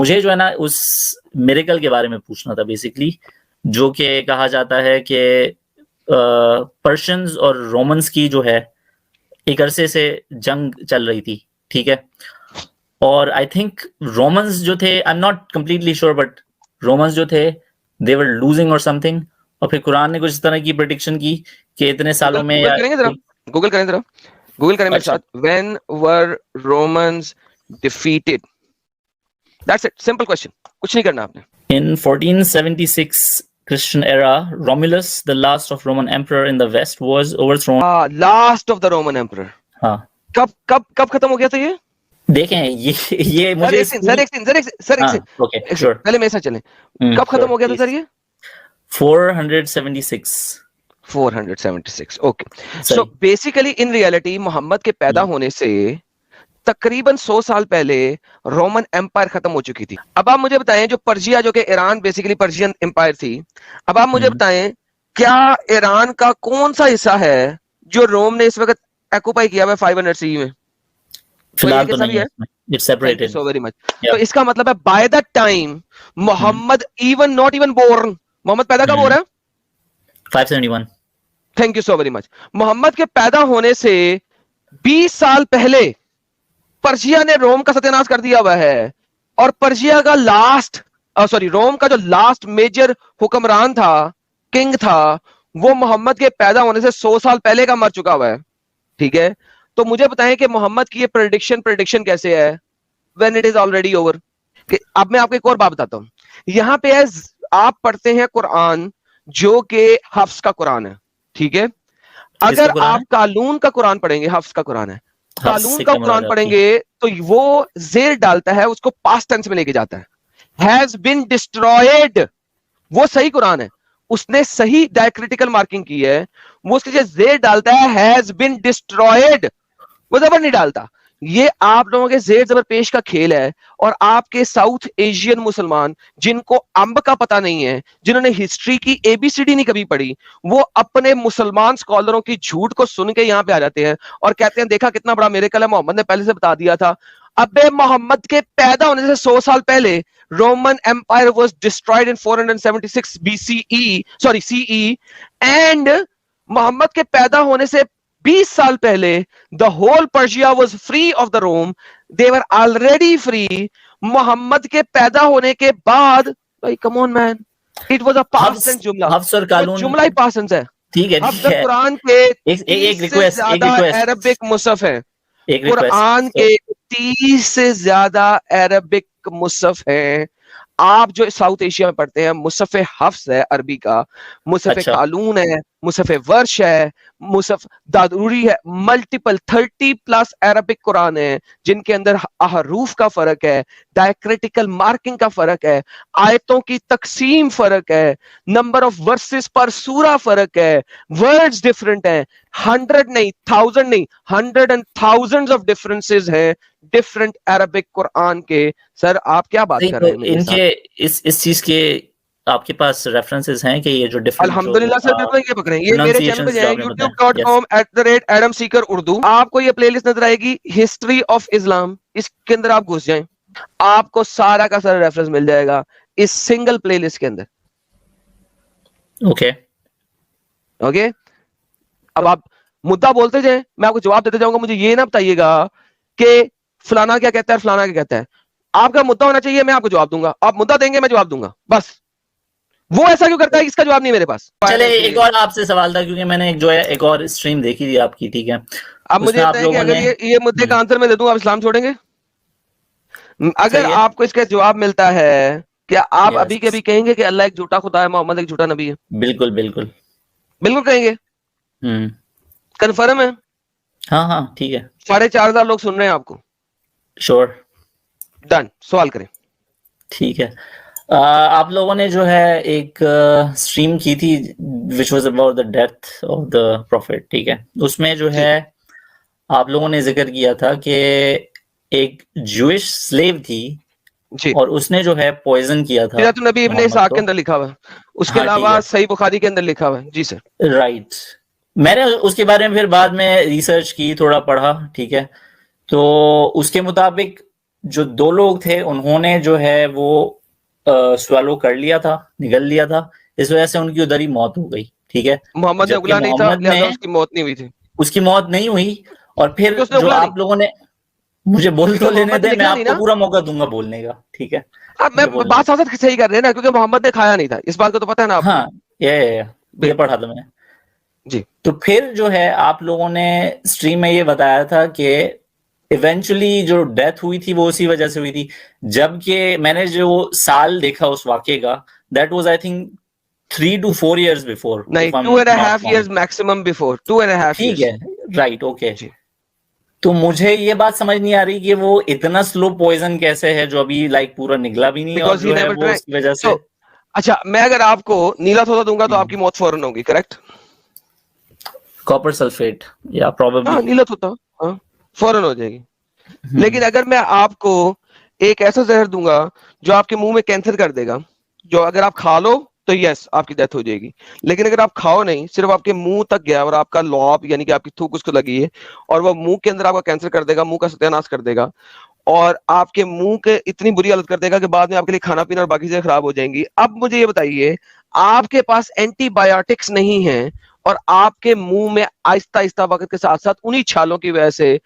مجھے جو ہے نا اس میریکل کے بارے میں پوچھنا تھا بیسکلی، جو کہ کہا جاتا ہے کہ پرشنز اور رومنز کی جو ہے ایک عرصے سے جنگ چل رہی تھی، ٹھیک ہے، اور آئی تھنک رومنز جو تھے، آئی am not completely sure, but Romans جو تھے دے ور لوزنگ اور سم تھنگ، اور پھر قرآن نے کچھ اس طرح کی پریڈکشن کی کہ اتنے سالوں میں گوگل کریں میرے ساتھ، when were Romans defeated? That's it, simple question, کچھ نہیں کرنا آپ نے. In 1476 Christian era, Romulus, the last of Roman emperor in the west, was overthrown. Last of the Roman emperor. ہاں کب ختم ہو گیا تھا یہ؟ دیکھیں یہ مجھے پہلے میرے ساتھ چلیں، کب ختم ہو گیا تھا سر یہ؟ 476. Okay, so basically in reality Muhammad کے پیدا ہونے سے تقریباً 100 سال پہلے رومن امپائر ختم ہو چکی تھی. اب آپ مجھے بتائیں، جو پرشیا، جو کہ ایران بیسیکلی پرشین امپائر تھی، اب آپ مجھے بتائیں کیا ایران کا کون سا حصہ ہے جو روم نے اس وقت ایکوپائی کیا ہوا ہے 500 سی میں؟ فی الحال تو نہیں ہے، it's separated. So very much. تو اس کا مطلب ہے by the time Muhammad even not even born, Muhammad پیدا کب ہو رہا ہے؟ 571. Thank you so very much. Muhammad کے پیدا ہونے سے 20 سال پہلے پرشیا نے روم کا ستیہ کر دیا ہوا ہے، اور پرشیا کا روم کا جو لاسٹ میجر حکمران تھا، کنگ تھا، وہ محمد کے پیدا ہونے سے 100 سال پہلے کا مر چکا ہوا ہے. ٹھیک ہے، تو مجھے بتائیں کہ محمد کی یہ پریڈکشن کیسے ہے when it is already over. اب میں آپ کو ایک اور بات بتاتا ہوں. یہاں پہ آپ پڑھتے ہیں قرآن جو کہ حفظ کا قرآن ہے، ٹھیک ہے. اگر آپ قالون کا قرآن پڑھیں گے، حفظ کا قرآن ہے، قالون کا قرآن پڑھیں گے تو وہ زیر ڈالتا ہے، اس کو پاسٹ ٹینس میں لے کے جاتا ہے، has been destroyed. وہ صحیح قرآن ہے، اس نے صحیح ڈائیکریٹیکل مارکنگ کی ہے، وہ اس کے زیر ڈالتا ہے has been destroyed، وہ زبر نہیں ڈالتا. یہ آپ لوگوں کے زیر زبر پیش کا کھیل ہے. اور آپ کے ساؤتھ ایشین مسلمان جن کو امب کا پتہ نہیں ہے، جنہوں نے ہسٹری کی ABCD نہیں کبھی پڑھی، وہ اپنے مسلمان سکالروں کی جھوٹ کو سن کے یہاں پہ آ جاتے ہیں اور کہتے ہیں دیکھا کتنا بڑا میریکل ہے، محمد نے پہلے سے بتا دیا تھا. ابے محمد کے پیدا ہونے سے 100 سال پہلے Roman empire was destroyed in 476 CE and محمد کے پیدا ہونے سے 20 سال پہلے the whole Persia was free of the Rome. They were already free. محمد کے پیدا ہونے کے بعد come on man, it was a past tense جملہ، جملہ ہی past tense ہے. ٹھیک ہے، اب قرآن کے 30 سے زیادہ عربک مصحف ہیں، قرآن کے 30 سے زیادہ عربک مصحف ہیں. آپ جو ساؤتھ ایشیا میں پڑھتے ہیں، مصحف حفظ ہے عربی کا، مصحف قالون ہے، مصحف ورش ہے، مصحف دادوری ہے، ملٹیپل 30+ عربک قرآن ہیں جن کے اندر حروف کا فرق ہے، ڈائیکریٹیکل مارکنگ کا فرق ہے، آیتوں کی تقسیم فرق ہے، نمبر آف ورسز پر سورہ فرق ہے، ورڈز ڈفرنٹ ہیں، 100 نہیں 1000 نہیں 100 and thousands of differences ہیں ڈفرنٹ عربک قرآن کے. سر آپ کیا بات کر رہے ہیں؟ ان کے اس چیز کے آپ کے پاس ریفرنسز ہیں کہ یہ جو ڈفرنٹ، الحمدللہ سر بالکل یہ پکڑیں. یہ میرے چینل پہ جائیں youtube.com/AdamSeeker Urdu، آپ کو یہ پلے لسٹ نظر آئے گی ہسٹری آف اسلام، اس کے اندر آپ گھس جائیں، آپ کو سارا کا سارا ریفرنس مل جائے گا اس سنگل پلے لسٹ کے اندر. اوکے، اب آپ مدعا بولتے جائیں، میں آپ کو جواب دیتے جاؤں گا. مجھے یہ نہ بتائیے گا کہ فلانا کیا کہتا ہے فلانا کیا کہتا ہے. آپ کا مدعا ہونا چاہیے، میں آپ کو جواب دوں گا. آپ مدعا دیں گے، میں جواب دوں گا، بس. وہ ایسا کیوں کرتا ہے، اس کا جواب نہیں میرے پاس. چلے ایک اور آپ سے سوال تھا، کیونکہ میں نے جو ہے ایک اور اسٹریم دیکھی تھی آپ کی، ٹھیک ہے. اب مجھے بتائیں کہ اگر یہ مدعے کا آنسر میں دے دوں، آپ اسلام چھوڑیں گے؟ اگر آپ کو اس کا جواب ملتا ہے، کیا آپ ابھی کے ابھی کہیں گے کہ اللہ ایک جھوٹا خدا ہے، محمد ایک جھوٹا نبی ہے؟ بالکل بالکل بالکل کہیں گے. کنفرم ہے؟ ہاں ٹھیک ہے. 4500 لوگ سن رہے ہیں آپ کو. شور. ڈن. سوال کریں. ٹھیک ہے. آپ لوگوں نے جو ہے ایک اسٹریم کی تھی which was about the death of the prophet، ٹھیک ہے. اس میں جو ہے آپ لوگوں نے ذکر کیا تھا کہ ایک جوئش سلیو تھی اور اس نے جو ہے پوائزن کیا تھا. سیرۃ النبی ابن اسحاق کے اندر لکھا ہوا ہے، اس کے علاوہ صحیح بخاری کے اندر لکھا ہوا ہے. جی سر. رائٹ. میں نے اس کے بارے میں پھر بعد میں ریسرچ کی، تھوڑا پڑھا، ٹھیک ہے. تو اس کے مطابق جو دو لوگ تھے انہوں نے جو ہے وہ سوالو کر لیا تھا, نگل لیا تھا, اس وجہ سے ان کی ادھر ہی موت ہو گئی. ٹھیک ہے, محمد نے جبکہ اگلا نہیں تھا محمد لہذا نے اس کی موت نہیں ہوئی تھی, اس کی موت نہیں ہوئی. اور پھر کیونکہ اس نے جو اگلا آپ لوگوں نے, مجھے بول تو کیونکہ لینے محمد نے دیں, میں نکلا آپ نہیں کو نا. پورا موقع دوں گا بولنے کا. ٹھیک ہے, اب میں مجھے بولنے بات سازت صحیح کر رہے ہیں نا, کیونکہ محمد نے کھایا نہیں تھا, اس بات کو تو پتہ ہے نا آپ کو. ہاں یہ پڑھا تھا میں نے. جی تو پھر جو ہے آپ لوگوں نے اسٹریم میں یہ بتایا تھا کہ ایونچولی جو ڈیتھ ہوئی تھی وہ اسی وجہ سے ہوئی تھی, جبکہ میں نے جو سال دیکھا اس واقعے کا, that was I think 3 to 4 years before, نہیں, if I'm 2.5 not wrong. years maximum before, 2.5 ٹھیک years. ہے, رائٹ, اوکے. جی تو مجھے یہ بات سمجھ نہیں آ رہی کہ وہ اتنا سلو پوائزن کیسے ہے جو ابھی لائک پورا نگلا بھی نہیں, اور بیکاز ہی جو ہے نیور وہ ڈرانک. اس کی وجہ سے. سو اچھا, میں اگر آپ کو نیلا سودا دوں گا تو آپ کی موت فوراً ہوگی, کریکٹ؟ کاپر سلفیٹ یا پروبیبلی. ہاں نیلا سودا, ہاں فوراً ہو جائے گی. لیکن اگر میں آپ کو ایک ایسا زہر دوں گا جو آپ کے منہ میں کینسر کر دے گا, جو اگر آپ کھا لو تو یس آپ کی ڈیتھ ہو جائے گی, لیکن اگر آپ کھاؤ نہیں, صرف آپ کے منہ تک گیا اور آپ کا لوب یعنی کہ آپ کی تھوک اس کو لگی ہے اور وہ منہ کے اندر آپ کا کینسر کر دے گا, منہ کا ستیہ ناش کر دے گا, اور آپ کے منہ کے اتنی بری حالت کر دے گا کہ بعد میں آپ کے لیے کھانا پینا اور باقی چیزیں خراب ہو جائیں گی. اب مجھے یہ بتائیے, آپ کے پاس اینٹی بایوٹکس نہیں ہیں اور آپ کے منہ میں آہستہ آہستہ وقت کے ساتھ ساتھ انہی چھالوں کی وجہ سے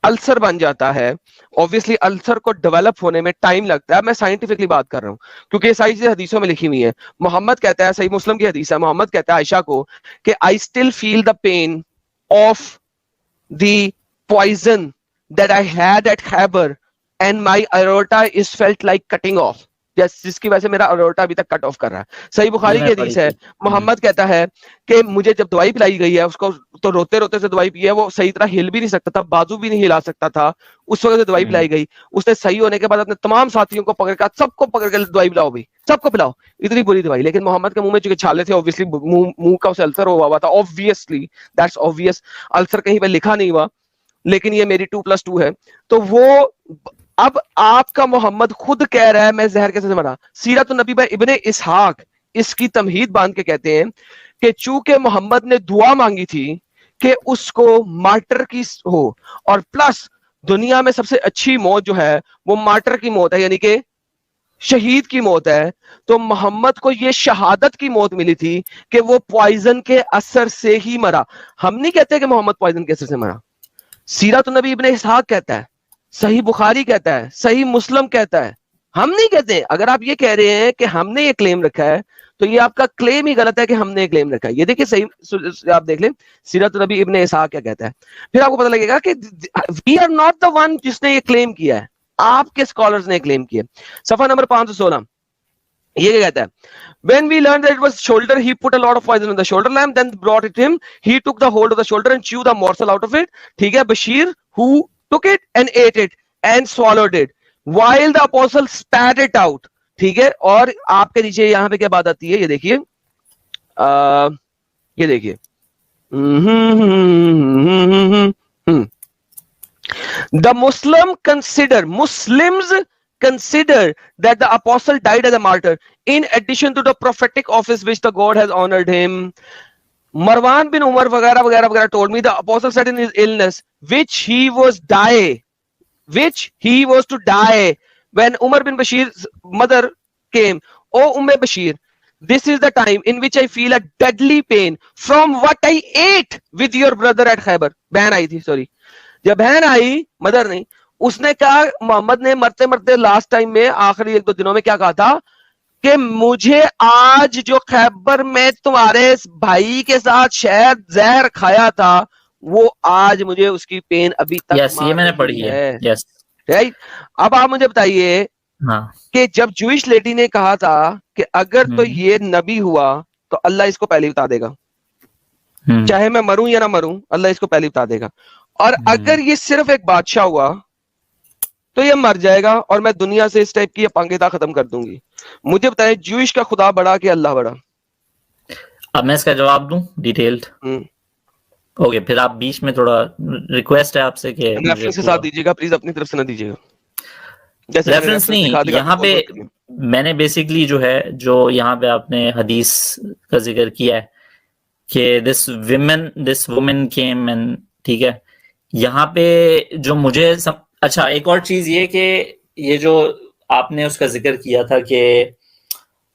السر بن جاتا ہے. اوبویسلی السر کو ڈیولپ ہونے میں ٹائم لگتا ہے, میں سائنٹیفکلی بات کر رہا ہوں کیونکہ یہ ساری چیزیں حدیثوں میں لکھی ہوئی ہیں. محمد کہتا ہے, صحیح مسلم کی حدیث ہے, محمد کہتا ہے عائشہ کو کہ I still feel the pain of the poison that I had at Khyber and my aorta is felt like cutting off, جس کی وجہ سے میرا اورٹا ابھی تک کٹ آف کر رہا ہے. صحیح یہ بخاری میں کی پڑھی حدیث ہے, تھی. محمد کہتا ہے کہ مجھے جب دوائی پلائی گئی ہے اس کو تو روتے روتے سے دوائی پی ہے, وہ صحیح طرح ہل بھی نہیں سکتا تھا, بازو بھی نہیں ہلا سکتا تھا, اس وقت سے دوائی پلائی گئی. اس نے صحیح ہونے کے بعد اپنے تمام ساتھیوں کو پکڑ کر, سب کو پکڑ کر دوائی پلاؤ بھائی, سب کو پلاؤ, اتنی بری دوائی. لیکن محمد کے منہ میں چونکہ چھالے تھے, obviously منہ کا اسے السر ہوا تھا, obviously that's obvious, السر کہیں پہ لکھا نہیں ہوا, لیکن یہ میری 2+2 ہے. تو وہ اب آپ کا محمد خود کہہ رہا ہے میں زہر کیسے مرا. سیرت النبی میں ابن اسحاق اس کی تمہید باندھ کے کہتے ہیں کہ چونکہ محمد نے دعا مانگی تھی کہ اس کو مارٹر کی ہو, اور پلس دنیا میں سب سے اچھی موت جو ہے وہ مارٹر کی موت ہے, یعنی کہ شہید کی موت ہے, تو محمد کو یہ شہادت کی موت ملی تھی کہ وہ پوائزن کے اثر سے ہی مرا. ہم نہیں کہتے کہ محمد پوائزن کے اثر سے مرا, سیرت النبی ابن اسحاق کہتا ہے, صحیح بخاری کہتا ہے, صحیح مسلم کہتا ہے, ہم نہیں کہتے. اگر آپ یہ کہہ رہے ہیں کہ ہم نے یہ کلیم رکھا ہے تو یہ آپ کا کلیم ہی غلط ہے کہ ہم نے یہ کلیم رکھا ہے. یہ دیکھیں صحیح, آپ دیکھ لیں سیرت النبی ابن اسحاق کیا کہتا ہے, پھر آپ کو پتہ لگے گا کہ we are not the one جس نے یہ کلیم کیا ہے, آپ کے اسکالرز نے کلیم کیا. صفحہ نمبر 516 یہ کیا کہتا ہے, when we learned that it was shoulder, he put a lot of poison in the shoulder lamp, then brought it him, he took the hold of the shoulder and chewed the morsel out of it. ٹھیک ہے, Bashir who took it and ate it and swallowed it while the apostle spat it out. ٹھیک ہے, اور آپ کے نیچے یہاں پہ کیا بات آتی ہے, یہ دیکھیے, یہ دیکھیے, the Muslims consider that the apostle died as a martyr in addition to the prophetic office which the God has honored him. Marwan bin Umar وغیرہ وغیرہ وغیرہ told me the apostle said in his illness which he was to die when Umar bin Bashir's mother came, O Bashir, this is the time in which I feel a deadly pain from what I ate with your brother at Khaybar. بہن آئی تھی, sorry, جب بہن آئی, mother نہیں, اس نے کہا, محمد نے مرتے مرتے لاسٹ ٹائم میں آخری 1-2 دنوں میں کیا کہا تھا کہ مجھے آج جو خیبر میں تمہارے بھائی کے ساتھ شہد زہر کھایا تھا وہ آج مجھے اس کی پین ابھی تک یہ میں نے پڑھی ہے. رائٹ. اب آپ مجھے بتائیے کہ جب جوئش لیڈی نے کہا تھا کہ اگر تو یہ نبی ہوا تو اللہ اس کو پہلے بتا دے گا, چاہے میں مروں یا نہ مروں, اللہ اس کو پہلے بتا دے گا, اور اگر یہ صرف ایک بادشاہ ہوا تو یہ مر جائے گا اور میں دنیا سے اس ٹائپ کی اپانگیتا ختم کر دوں گی. مجھے بتائیں جوئش کا خدا بڑا کہ اللہ بڑا؟ اب میں اس کا جواب دوں ڈیٹیلڈ. اوکے, پھر آپ بیچ میں تھوڑا ریکویسٹ ہے آپ سے کہ ریفرنس کے ساتھ دیجیے گا پلیز, اپنی طرف سے نہ دیجیے گا. ریفرنس نہیں, یہاں پہ میں نے بیسکلی جو ہے, جو یہاں پہ آپ نے حدیث کا ذکر کیا ہے کہ دس وومن کیم, اینڈ ٹھیک ہے, یہاں پہ جو مجھے اچھا ایک اور چیز یہ کہ یہ جو آپ نے اس کا ذکر کیا تھا کہ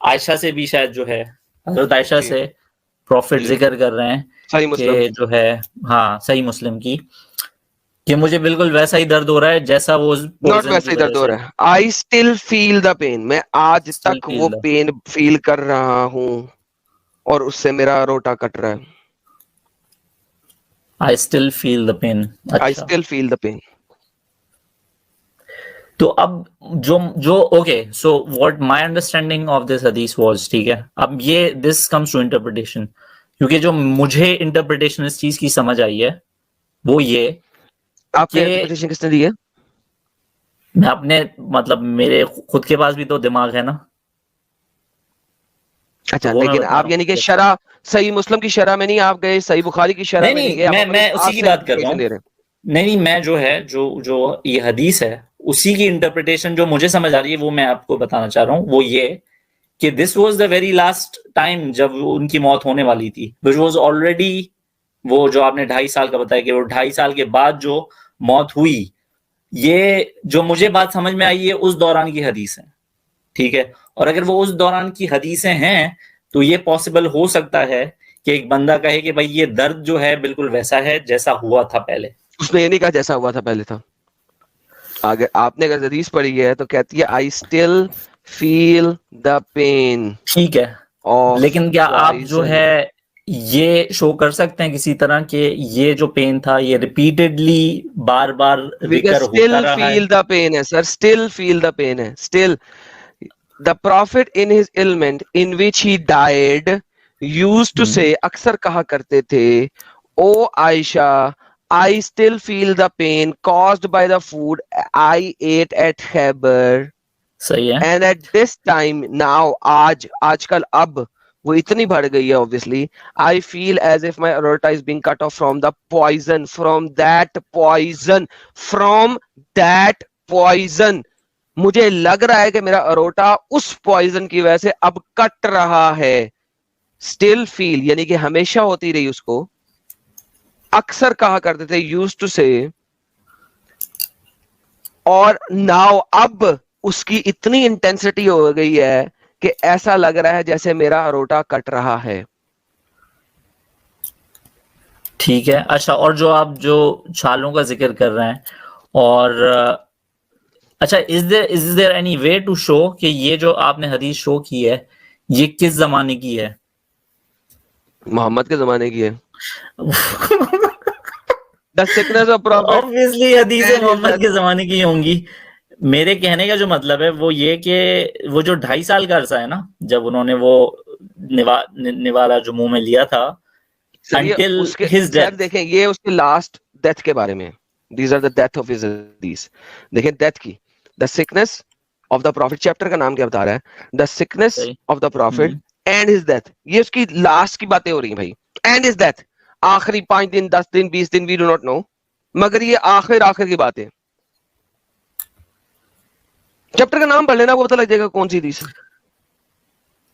عائشہ سے بھی شاید جو ہے حضرت عائشہ جی سے پروفٹ جی ذکر کر رہے ہیں صحیح مسلم کہ جو ہے ہاں صحیح مسلم کی کہ مجھے بالکل ویسا ہی درد ہو رہا ہے جیسا وہ ناٹ پوائزن ویسے کی ہی وجہ درد ہو سے رہا ہے. I still feel the pain, میں آج still تک وہ feel the پین فیل کر رہا ہوں اور اس سے میرا روٹا کٹ رہا ہے. I still feel the pain. آئی اچھا اسٹل فیل دا پین. تو اب جو okay so what my understanding of this حدیث واز, ٹھیک ہے, اب یہ دس کمس ٹو انٹرپریٹیشن, کیونکہ جو مجھے انٹرپریٹیشن اس چیز کی سمجھ آئی ہے وہ یہ آپ کا کہ انٹرپریٹیشن کس نے دی ہے؟ میں اپنے مطلب میرے خود کے پاس بھی تو دماغ ہے نا, اچھا تو وہ میں لیکن بتا آپ رہا یعنی کہ ہوں. شرح صحیح مسلم کی شرح میں نہیں آپ گئے, صحیح بخاری کی شرح نہیں میں نہیں گئے, نہیں آپ اپنے میں اسی دماغ کی سے بات کر رہا انٹرپریٹیشن ہوں. دے رہے ہیں. نہیں میں جو ہے جو یہ حدیث ہے اسی کی انٹرپریٹیشن جو مجھے سمجھ آ رہی ہے وہ میں آپ کو بتانا چاہ رہا ہوں. وہ یہ کہ this was the very last time جب ان کی موت ہونے والی تھی, وچ واز آلریڈی وہ جو آپ نے 2.5 سال کا بتایا کہ وہ 2.5 سال کے بعد جو موت ہوئی, یہ جو مجھے بات سمجھ میں آئی ہے اس دوران کی حدیث ہے, ٹھیک ہے. اور اگر وہ اس دوران کی حدیثیں ہیں تو یہ پاسبل ہو سکتا ہے کہ ایک بندہ کہے کہ بھائی یہ درد جو ہے بالکل ویسا ہے جیسا ہوا تھا پہلے. اس نے یہ نہیں کہا جیسا ہوا تھا پہلے تھا. اگر آپ نے اگر حدیث پڑھی ہے تو کہتی ہے I still feel the pain ٹھیک ہے, آف لیکن کیا آپ جو پوائزن. ہے یہ شو کر سکتے ہیں کسی طرح کہ یہ جو پین تھا یہ ریپیٹڈلی بار بار ریکر ہوتا اسٹل رہا ہے؟ فیل دا پین ہے sir, still feel the pain ہے. Still the prophet in his element in which he died used to say, اکثر کہا کرتے تھے, او عائشہ I still feel the pain caused by the food I ate at Khyber. صحیح ہے. And at this time now, آج کل اب وہ اتنی بڑھ گئی ہے obviously, I feel as if my aorta is being cut off from the poison, from that poison. مجھے لگ رہا ہے کہ میرا اروٹا اس پوائزن کی وجہ سے اب کٹ رہا ہے. Still feel یعنی کہ ہمیشہ ہوتی رہی, اس کو اکثر کہا کرتے تھے used to say, اور now اب اس کی اتنی انٹینسٹی ہو گئی ہے کہ ایسا لگ رہا ہے جیسے میرا اروٹا کٹ رہا ہے. ٹھیک ہے. اچھا اور جو آپ جو چھالوں کا ذکر کر رہے ہیں, اور اچھا از there any way to show کہ یہ جو آپ نے حدیث شو کی ہے یہ کس زمانے کی ہے؟ محمد کے زمانے کی ہے. The sickness of prophet Obviously حدیث and his محمد death. کے زمانے کی ہوں گی. میرے کہنے کا جو مطلب ہے وہ یہ کہ وہ جو 2.5 سال کا عرصہ ہے نا جب انہوں نے وہ نوالا جو منہ میں لیا تھا until اس کے his سر death. دیکھیں یہ اس کے لاسٹ ڈیتھ کے بارے میں, these are the death of his hadith. دیکھیں ڈیتھ کی, the sickness of the prophet, chapter کا نام کیا بتا رہا ہے, the sickness of the prophet and his death. یہ اس کی لاسٹ کی باتیں ہو رہی ہیں بھائی, and his death. آخری 5 دن 10 دن 20 دن we do not know, مگر یہ آخر کی بات ہے. چیپٹر کا نام پڑھ لینا, وہ پتہ لگ جائے گا کون سی حدیث ہے.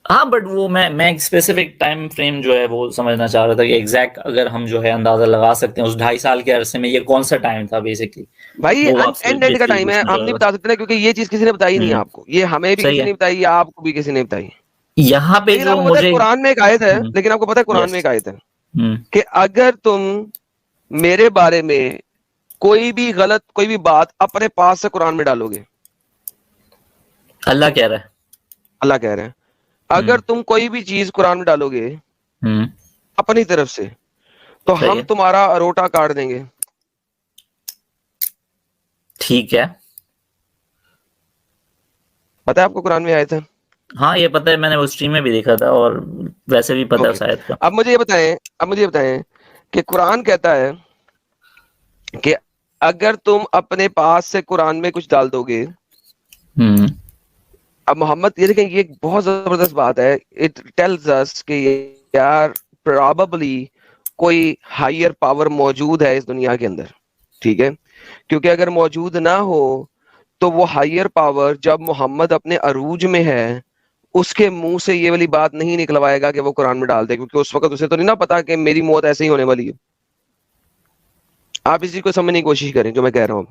ہاں بٹ وہ میں ایک اسپیسیفک ٹائم فریم جو ہے وہ سمجھنا چاہ رہا تھا کہ ایگزیکٹ اگر ہم جو ہے اندازہ لگا سکتے ہیں اس 2.5 سال کے عرصے میں یہ کون سا ٹائم تھا بیسکلی. بھائی اینڈ کا ٹائم ہے, ہم نہیں بتا سکتے نا, کیونکہ یہ چیز کسی نے بتائی نہیں آپ کو, یہ ہمیں بھی کسی نے بتائی, آپ کو بھی کسی نے بتائی. یہاں پہ لیکن جو آپ کو پتا ہے مجھے قرآن میں ایک آیت ہے, لیکن آپ کو پتا ہے قرآن میں ایک آیت ہے کہ اگر تم میرے بارے میں کوئی بھی غلط کوئی بھی بات اپنے پاس سے قرآن میں ڈالو گے, اللہ کہہ رہا ہے, اللہ کہہ رہے ہیں, اگر تم کوئی بھی چیز قرآن میں ڈالو گے اپنی طرف سے تو ہم تمہارا اروٹا کاٹ دیں گے. ٹھیک ہے, پتا ہے آپ کو قرآن میں آیت ہے؟ ہاں یہ پتہ ہے, میں نے وہ اسٹریم میں بھی دیکھا تھا اور ویسے بھی پتہ ہے اس آیت کا. اب مجھے یہ بتائیں کہ قرآن کہتا ہے کہ اگر تم اپنے پاس سے قرآن میں کچھ ڈال دو گے, اب محمد یہ دیکھیں, یہ بہت زبردست بات ہے, اٹ ٹیلز اس کہ یار پراببلی کوئی ہائر پاور موجود ہے اس دنیا کے اندر, ٹھیک ہے, کیونکہ اگر موجود نہ ہو تو وہ ہائر پاور جب محمد اپنے عروج میں ہے اس کے منہ سے یہ والی بات نہیں نکلوائے گا کہ وہ قرآن میں ڈال دے, کیونکہ اس وقت اسے تو نہیں نا پتا کہ میری موت ایسے ہی ہونے والی ہے. آپ اسی کو سمجھنے کی کوشش کریں جو میں کہہ رہا ہوں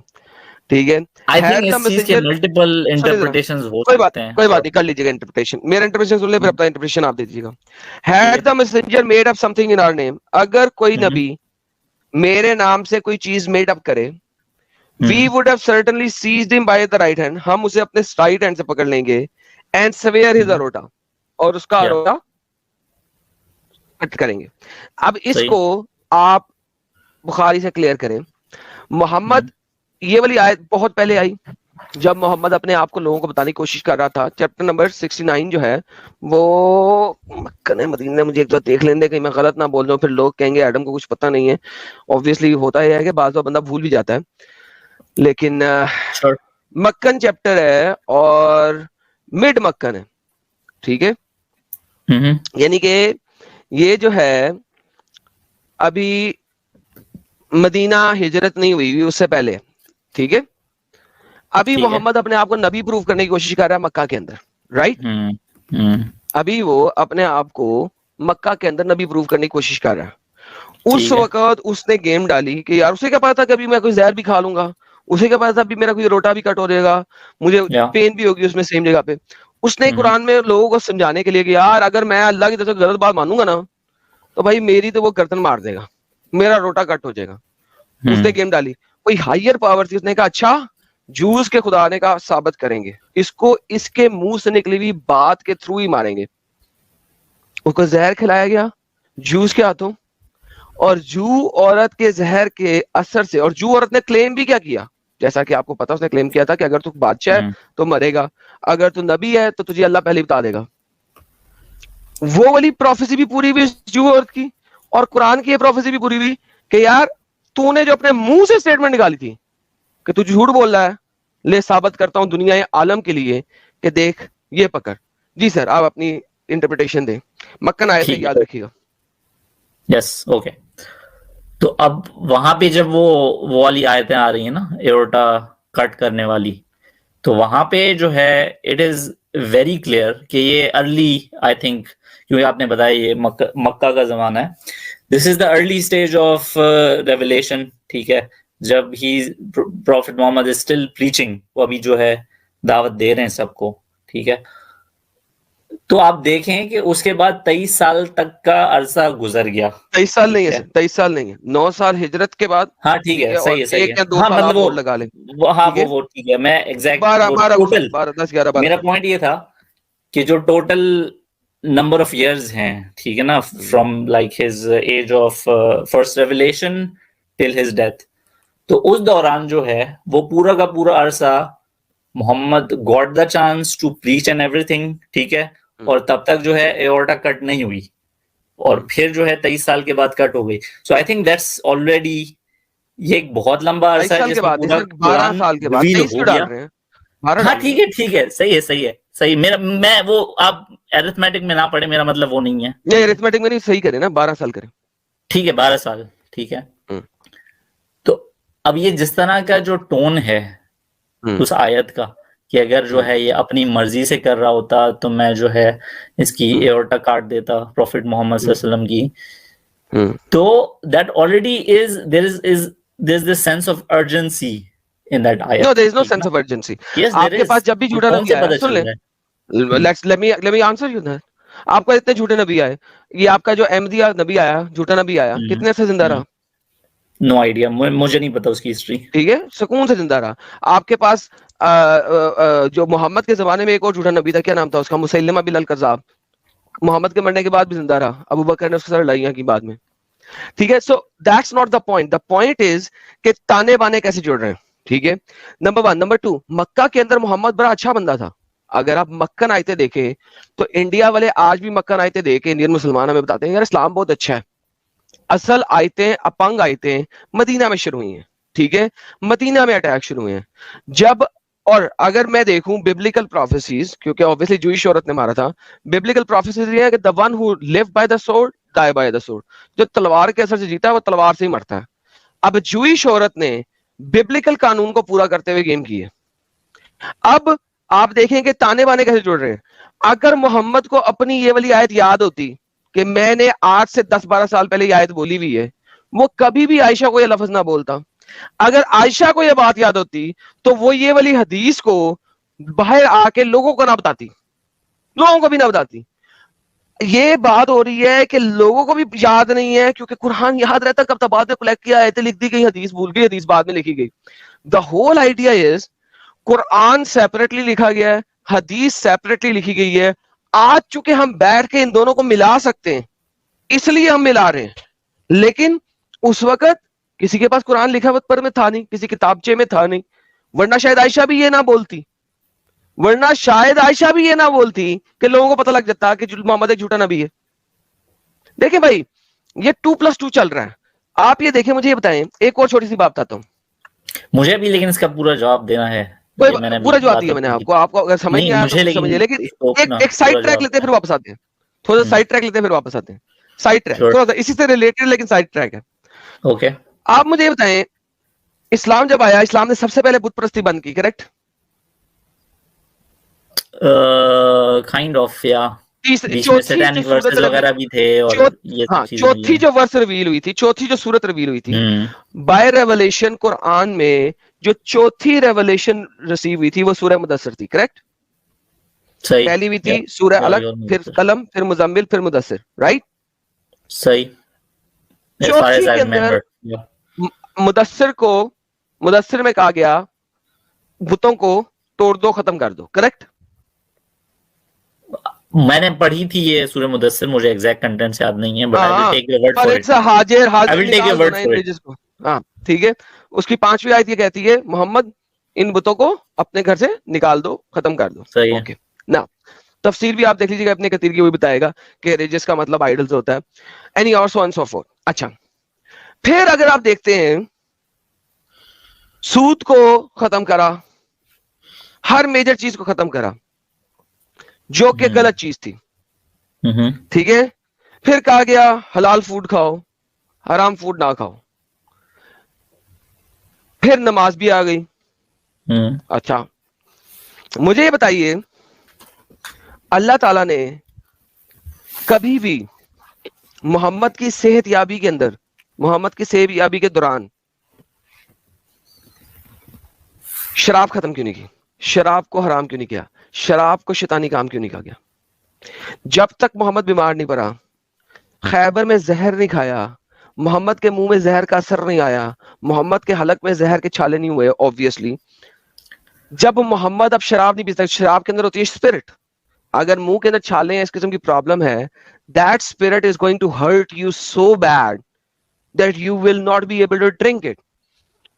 ٹھیک ہے. I think اس چیز کے multiple interpretations ہو سکتے ہیں. کوئی بات نہیں, کر لیجیے گا انٹرپریٹیشن. میرا انٹرپریٹیشن سن لیں, پھر اپنا انٹرپریٹیشن آپ دے دیجیے گا. Had the messenger made up something in our name, اگر کوئی نبی میرے نام سے کوئی چیز میڈ اپ کرے, we would have certainly seized him by the right hand, ہم اسے اپنے رائٹ ہینڈ سے پکڑ لیں گے, and swear his aorta, اور اس کا aorta کٹ کریں گے. اب اس کو آپ بخاری سے کلیئر کریں. محمد, یہ والی آیت بہت پہلے آئی جب محمد اپنے آپ کو لوگوں کو بتانے کی کوشش کر رہا تھا. چیپٹر نمبر 69 جو ہے وہ مکہ مدینہ, مجھے ایک بار دیکھ لیں دے کہیں میں غلط نہ بول رہا ہوں, پھر لوگ کہیں گے ایڈم کو کچھ پتہ نہیں ہے. obviously ہوتا یہ ہے کہ بعض بندہ بھول بھی جاتا ہے, لیکن مکن چیپٹر ہے اور مڈ مکن ہے, ٹھیک ہے. یعنی کہ یہ جو ہے ابھی مدینہ ہجرت نہیں ہوئی اس سے پہلے, ٹھیک ہے. ابھی محمد اپنے آپ کو نبی پروف کرنے کی کوشش کر رہا ہے مکہ کے اندر, رائٹ. ابھی وہ اپنے آپ کو مکہ کے اندر نبی پروف کرنے کی کوشش کر رہا ہے. اس وقت اس نے گیم ڈالی کہ یار اسے کیا پتا تھا کہ ابھی میں کوئی زہر بھی کھا لوں گا, اسے کیا پتا تھا ابھی میرا کوئی روٹا بھی کٹ ہو جائے گا, مجھے پین بھی ہوگی اس میں سیم جگہ پہ. اس نے قرآن میں لوگوں کو سمجھانے کے لیے کہ یار اگر میں اللہ کی طرف سے غلط بات مانوں گا نا تو بھائی میری تو وہ گردن مار دے گا, میرا روٹا کٹ ہو جائے گا. اس نے گیم ڈالی, کوئی ہائر پاور تھی, اس نے کہا اچھا جوز کے خدا نے کہا ثابت کریں گے, اس کو اس کے منہ سے نکلی ہوئی بات کے تھرو ہی ماریں گے. اس کو زہر کھلایا گیا جوز کے ہاتھوں, اور جو عورت کے زہر کے اثر سے, اور جو عورت نے کلیم بھی کیا کیا, جیسا کہ آپ کو پتا اس نے کلیم کیا تھا کہ اگر تو بادشاہ ہے تو مرے گا, اگر تو نبی ہے تو تجھے اللہ پہلے بتا دے گا. وہ والی پروفیسی بھی پوری ہوئی جو عورت کی, اور قرآن کی یہ پروفیسی بھی پوری ہوئی کہ یار تو نے جو اپنے منہ سے اسٹیٹمنٹ نکالی تھی کہ تو جھوٹ بول رہا ہے, لے ثابت کرتا ہوں دنیا عالم کے لیے کہ دیکھ یہ پکڑ. جی سر آپ اپنی انٹرپریٹیشن دیں, مکن آیت یاد رکھیے گا. Yes okay. تو اب وہاں پہ جب وہ والی آیتیں آ رہی ہیں نا ایورٹا کٹ کرنے والی, تو وہاں پہ جو ہے اٹ از ویری کلیئر کہ یہ ارلی, آئی تھنک کیونکہ آپ نے بتایا یہ مکہ کا زمانہ ہے, this is the early stage of revelation, ٹھیک ہے. جب ہی prophet Muhammad is still preaching, وہ ابھی جو ہے دعوت دے رہے ہیں سب کو, ٹھیک ہے. تو آپ دیکھیں کہ اس کے بعد 23 سال تک کا عرصہ گزر گیا. 23 سال نہیں ہے, 23 سال نہیں ہے, 9 سال ہجرت کے بعد. ہاں ٹھیک ہے, صحیح ہے, صحیح ہے. ہاں مطلب وہ لگا لیں, ہاں وہ ٹھیک ہے. میں ایگزیکٹ میرا پوائنٹ یہ تھا کہ جو ٹوٹل نمبر آف ایئرز ہیں, ٹھیک ہے نا, from like his age of first revelation till his death, تو اس دوران جو ہے وہ پورا کا پورا عرصہ Muhammad got the chance to preach and everything, ٹھیک ہے. اور تب تک جو ہے ایورٹا کٹ نہیں ہوئی, اور پھر جو ہے 23 سال کے بعد کٹ ہو گئی. سو آئی تھنک دیٹس آلریڈی, یہ ایک بہت لمبا عرصہ ہے جس میں پورا 12 سال کے بعد ہو گیا. ہاں ٹھیک ہے, ٹھیک ہے, صحیح ہے, صحیح ہے, صحیح. میرا میں وہ آپ ایرتھمیٹک میں نہ پڑھے, میرا مطلب وہ نہیں ہے. نہیں ایرتھمیٹک میں نہیں, صحیح کریں نا, 12 سال کریں, ٹھیک ہے, 12 سال, ٹھیک ہے. تو اب یہ جس طرح کا جو ٹون ہے اس آیت کا کہ اگر جو ہے یہ اپنی مرضی سے کر رہا ہوتا تو میں جو ہے اس کی ایورٹا کاٹ دیتا پروفٹ محمد صلی اللہ علیہ وسلم کی, تو that already is there is this sense of urgency in that ayat. No, there is no sense of urgency. Yes, آپ کے پاس جب بھی جھوٹا نبی آیا, سن لیں, let me answer you that. آپ کا اتنے جھوٹے نبی آئے, یہ آپ کا جو احمدیہ نبی آیا, جھوٹا نبی آیا, کتنے سے زندہ رہا؟ نو آئیڈیا, مجھے نہیں پتا اس کی ہسٹری, ٹھیک ہے, سکون سے زندہ رہا. آپ کے پاس جو محمد کے زمانے میں ایک اور جھوٹا نبی تھا, کیا نام تھا اس کا, مسیلمہ بن الکذاب, محمد کے مرنے کے بعد بھی زندہ رہا, ابو بکر نے اس کے ساتھ لڑائیاں کی بعد میں, ٹھیک ہے. So that's not the point, the point is کہ تانے بانے کیسے جڑ رہے ہیں, ٹھیک ہے, نمبر 1. نمبر 2, مکہ کے اندر محمد بڑا اچھا بندہ تھا. اگر آپ مکن آیتیں دیکھیں تو انڈیا والے آج بھی مکن آیتیں دیکھ کے انڈین مسلمان ہمیں بتاتے ہیں یار اسلام بہت اچھا ہے. اصل آیتیں, اپنگ آیتیں مدینہ میں شروع ہوئی ہیں, ٹھیک ہے, مدینہ میں اٹیک شروع ہوئے ہیں جب. اور اگر میں دیکھوں biblical prophecies, کیونکہ obviously جوئش عورت نے مارا تھا, biblical prophecies یہ ہے کہ the one who live by the sword die by the sword, جو تلوار کے اثر سے جیتا ہے وہ تلوار سے ہی مرتا ہے. اب جوئش عورت نے biblical قانون کو پورا کرتے ہوئے گیم کی ہے. اب آپ دیکھیں کہ تانے بانے کیسے جڑ رہے ہیں. اگر محمد کو اپنی یہ والی آیت یاد ہوتی کہ میں نے آج سے 10-12 سال پہلے یہ آیت بولی ہوئی ہے, وہ کبھی بھی عائشہ کو یہ لفظ نہ بولتا. اگر عائشہ کو یہ بات یاد ہوتی تو وہ یہ والی حدیث کو باہر آ کے لوگوں کو نہ بتاتی, لوگوں کو بھی نہ بتاتی. یہ بات ہو رہی ہے کہ لوگوں کو بھی یاد نہیں ہے, کیونکہ قرآن یاد رہتا کب تک بعد میں کلیکٹ کیا آیتیں لکھ دی گئی, حدیث بھول گئی, حدیث بعد میں لکھی گئی. The whole idea is Quran separately لکھا گیا ہے, حدیث سیپریٹلی لکھی گئی ہے. آج چونکہ ہم بیٹھ کے ان دونوں کو ملا سکتے ہیں اس لیے ہم ملا رہے ہیں, لیکن اس وقت کسی کے پاس قرآن لکھا ہوا پر میں تھا نہیں, کسی کتابچے میں تھا نہیں, ورنہ شاید عائشہ بھی یہ نہ بولتی, ورنہ شاید عائشہ بھی یہ نہ بولتی کہ لوگوں کو پتہ لگ جاتا کہ محمد ایک جھوٹا نبی ہے. دیکھیں بھائی یہ 2+2 چل رہا ہے. آپ یہ دیکھیں, مجھے یہ بتائیں, ایک اور چھوٹی سی بات بتاتا ہوں مجھے بھی, لیکن اس کا پورا جواب دینا ہے. پورا جواب دیا میں نے آپ کو اگر سمجھ نہیں آیا تو سمجھیے, لیکن ایک سائڈ ٹریک لیتے ہیں پھر واپس آتے ہیں, تھوڑا سا سائڈ ٹریک لیتے ہیں پھر واپس آتے ہیں. سائڈ ٹریک تھوڑا سا اسی سے ریلیٹڈ لیکن سائڈ ٹریک ہے. اوکے, آپ مجھے یہ بتائیں, اسلام جب آیا, اسلام نے سب سے پہلے بت پرستی بند کی, کریکٹ؟ کائنڈ آف, یا وغیرہ بھی تھے, اور چوتھی جو ورس ریویل ہوئی تھی, چوتھی جو سورت ریویل ہوئی تھی بائی ریولیشن قرآن میں, جو چوتھی ریولیشن ریسیو ہوئی تھی وہ سورہ مدثر تھی, کریکٹ؟ پہلی ہوئی تھی سورہ علق, پھر قلم, پھر مزمل, پھر مدثر, رائٹ؟ صحیح. چوتھی کے اندر مدثر میں کہا گیا بتوں کو توڑ دو, ختم کر دو, کریکٹ؟ میں نے پڑھی تھی یہ سورہ مدثر, مجھے ایگزیکٹ کنٹینٹ یاد نہیں ہے, but I will take your word for it. ہاں ٹھیک ہے. اس کی 5ویں آیت یہ کہتی ہے محمد ان بتوں کو اپنے گھر سے نکال دو, ختم کر دو. اوکے نا, تفسیر بھی آپ دیکھ لیجیے گا, اپنے کثیر کی وہی بتائے گا کہ ریجس کا مطلب آئیڈلز ہوتا ہے. اینی اور سو اینڈ سو فورتھ. اچھا, پھر اگر آپ دیکھتے ہیں سود کو ختم کرا, ہر میجر چیز کو ختم کرا جو کہ غلط چیز تھی, ٹھیک ہے. پھر کہا گیا حلال فوڈ کھاؤ, حرام فوڈ نہ کھاؤ. پھر نماز بھی آ گئی. اچھا مجھے یہ بتائیے, اللہ تعالیٰ نے کبھی بھی محمد کی صحت یابی کے اندر, محمد کی صحت یابی کے دوران شراب ختم کیوں نہیں کی, شراب کو حرام کیوں نہیں کیا, شراب کو شیطانی کام کیوں نہیں کہا گیا؟ جب تک محمد بیمار نہیں پڑا, خیبر میں زہر نہیں کھایا, محمد کے منہ میں زہر کا اثر نہیں آیا, محمد کے حلق میں زہر کے چھالے نہیں ہوئے, obviously جب محمد اب شراب نہیں پیتا, شراب کے اندر ہوتی ہے اسپرٹ, اگر منہ کے اندر چھالے ہیں, اس قسم کی پرابلم ہے, that spirit is going to hurt you so bad that you will not be able to drink it.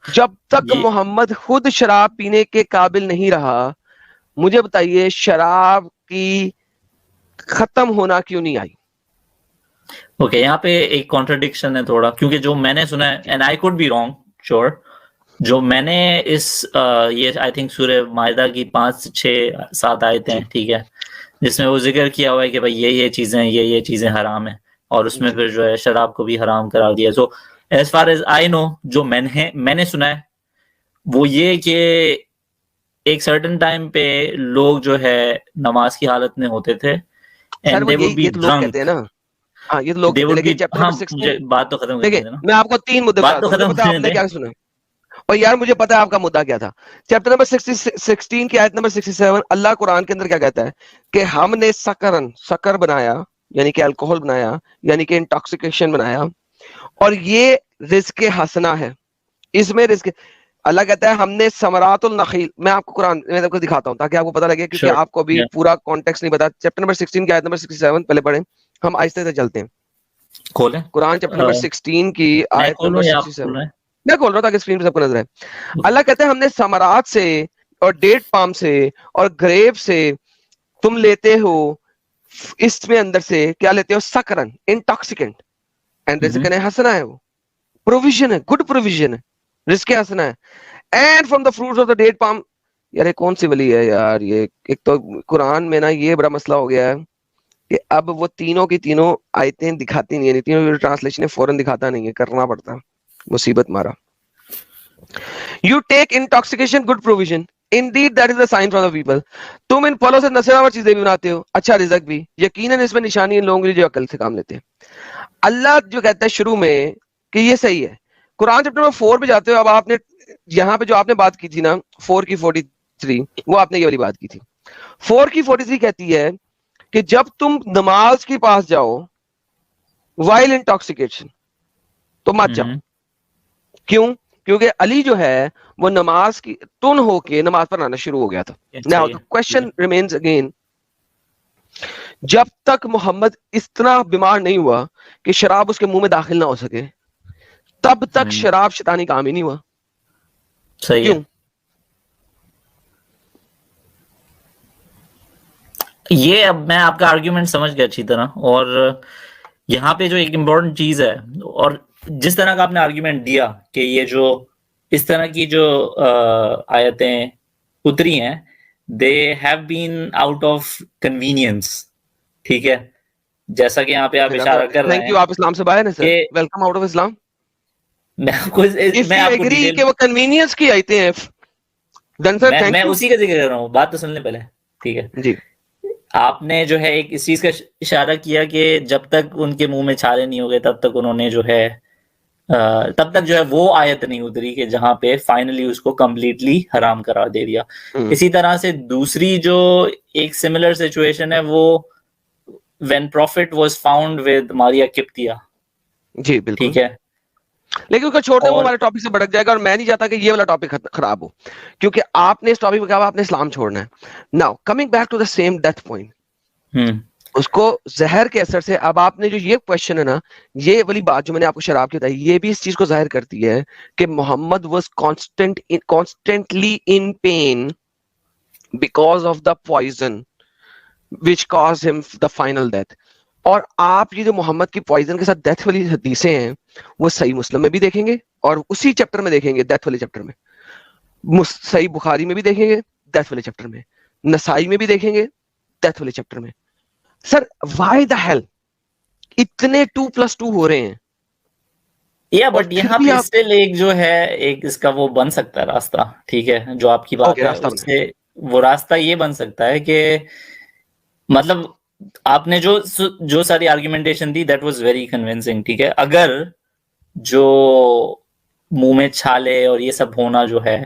جب تک محمد خود شراب پینے کے قابل نہیں رہا, مجھے بتائیے شراب کی ختم ہونا کیوں نہیں آئی؟ اوکے, یہاں پہ ایک کانٹرڈکشن ہے تھوڑا, کیونکہ جو میں نے سنا ہے, and I could be wrong, sure, جو میں نے اس یہ آئی تھنک سورہ مائدہ کی 5-6-7 آیتیں, ٹھیک ہے, جس میں وہ ذکر کیا ہوا ہے کہ بھائی یہ چیزیں, یہ چیزیں حرام ہیں, اور اس میں پھر جو ہے شراب کو بھی حرام قرار دیا. So as far as I know, جو میں نے سنا ہے وہ یہ کہ ایک سرٹن ٹائم پہ لوگ جو ہے نماز کی حالت میں ہوتے تھے, and they would be drunk. یہ لوگ بات تو ختم دیکھیں, میں آپ کو 3 مدعے بتا, آپ نے کیا سنا, اور یار مجھے پتا ہے آپ کا مدعا کیا تھا. چیپٹر نمبر 16 کی آیت نمبر 67, اللہ قرآن کے اندر کیا کہتا ہے کہ ہم نے سکر بنایا, یعنی کہ الکوہل بنایا, یعنی کہ انٹاکسیکیشن بنایا, اور یہ رزق حسنہ ہے, اس میں رزق. اللہ کہتا ہے ہم نے ثمرات النخیل, میں آپ کو قرآن میں آپ کو دکھاتا ہوں تاکہ آپ کو پتہ لگے, کیونکہ آپ کو ابھی پورا کانٹیکسٹ نہیں پتا. چیپٹر نمبر 16 کی آیت نمبر 67 پہلے پڑھیں, ہم آہستہ سے چلتے ہیں. کھولیں قرآن چیپٹر نمبر 16 کی آیت نمبر 67, میں کھول رہا ہوں تاکہ اسکرین پہ سب کو نظر آئے. اللہ کہتے ہیں ہم نے ثمرات سے اور ڈیٹ پام سے اور گریپ سے تم لیتے ہو, اس میں اندر سے کیا لیتے ہو, سکرن, انٹاکسیکینٹ, اینڈ رزق حسنہ ہے, وہ پروویژن ہے, گڈ پروویژن ہے, رزق حسنہ ہے. And from the fruits of the date palm. یار یہ کون سی ولی ہے یار, یہ ایک تو قرآن میں نا یہ بڑا مسئلہ ہو گیا ہے کہ اب وہ تینوں کی تینوں آیتیں دکھاتی نہیں ہے, تینوں ٹرانسلیشن فوراً دکھاتا نہیں ہے, کرنا پڑتا, مصیبت مارا. You take intoxication good provision. Indeed that is the sign from the people. تم ان پھلوں سے نشیور چیزیں بھی بناتے ہو, اچھا رزق بھی, یقیناً اس میں نشانی ان لوگوں کے لیے جو عقل سے کام لیتے ہیں. اللہ جو کہتا ہے شروع میں کہ یہ صحیح ہے, قرآن چیپٹر نمبر 4 پہ جاتے ہو. اب آپ نے یہاں پہ جو آپ نے بات کی تھی نا 4 کی 43 وہ آپ نے یہ والی بات کی تھی. 4 کی 43 کہتی ہے کہ جب تم نماز کے پاس جاؤ وائل انٹاکسیکیشن تو مت جاؤ. کیوں؟ کیونکہ علی جو ہے وہ نماز کی ٹن ہو کے نماز پڑھانا شروع ہو گیا تھا. Now the question remains again, جب تک محمد اتنا بیمار نہیں ہوا کہ شراب اس کے منہ میں داخل نہ ہو سکے تب تک شراب شیطانی کام ہی نہیں ہوا. صحیح کیوں؟ یہ اب میں آپ کا آرگیومنٹ سمجھ گیا اچھی طرح. اور یہاں پہ جو ایک امپورٹنٹ چیز ہے, اور جس طرح کا آپ نے آرگیومنٹ دیا کہ یہ جو اس طرح کی جو آیتیں اتری ہیں they have been out of convenience, ٹھیک ہے, جیسا کہ یہاں پہ آپ اشارہ کر رہے تھینک یو. آپ اسلام سے باہر ہیں سر, ویلکم آؤٹ آف اسلام. میں آپ کو کہ وہ کنوینئنس کی آیتیں ہیں میں اسی کا ذکر کر رہا ہوں, بات تو سن لیں پہلے, ٹھیک ہے جی. آپ نے جو ہے ایک اس چیز کا اشارہ کیا کہ جب تک ان کے منہ میں چھالے نہیں ہو گئے تب تک انہوں نے جو ہے تب تک جو ہے وہ آیت نہیں اتری کہ جہاں پہ فائنلی اس کو کمپلیٹلی حرام قرار دے دیا. اسی طرح سے دوسری جو ایک سملر سچویشن ہے وہ when prophet was found with ماریا قبطیہ, جی بالکل, ٹھیک ہے, لیکن اس کو چھوڑتے ہیں وہ ہمارے ٹاپک سے بھٹک جائے گا, اور میں نہیں چاہتا کہ یہ والا ٹاپک خراب ہو کیونکہ آپ نے اس ٹاپک پہ کہا آپ نے اسلام چھوڑنا ہے. Now coming back to the same death point, اس کو زہر کے اثر سے. اب آپ نے جو یہ کوشچن ہے نا, یہ والی بات جو میں نے آپ کو شراب کی بتائی, یہ بھی اس چیز کو ظاہر کرتی ہے کہ Muhammad was constantly in pain because of the poison which caused him the final death. اور آپ یہ جو محمد کی پوائزن کے ساتھ ڈیتھ والی حدیثیں ہیں وہ صحیح مسلم میں بھی دیکھیں گے اور اسی چیپٹر میں دیکھیں گے, ڈیتھ والے چیپٹر میں, صحیح بخاری میں بھی دیکھیں گے, ڈیتھ والے چیپٹر میں, نسائی میں بھی دیکھیں گے, ڈیتھ والے چیپٹر میں. سر وائی دا ہیل اتنے 2+2 ہو رہے ہیں؟ بٹ یہاں پہ اسٹل ایک جو ہے ایک اس کا وہ بن سکتا ہے راستہ, ٹھیک ہے, جو آپ کی بات ہے اس سے وہ راستہ یہ بن سکتا ہے کہ مطلب آپ نے جو ساری argumentation the that was very convincing, ٹھیک ہے, اگر جو منہ میں چھالے اور یہ سب ہونا جو ہے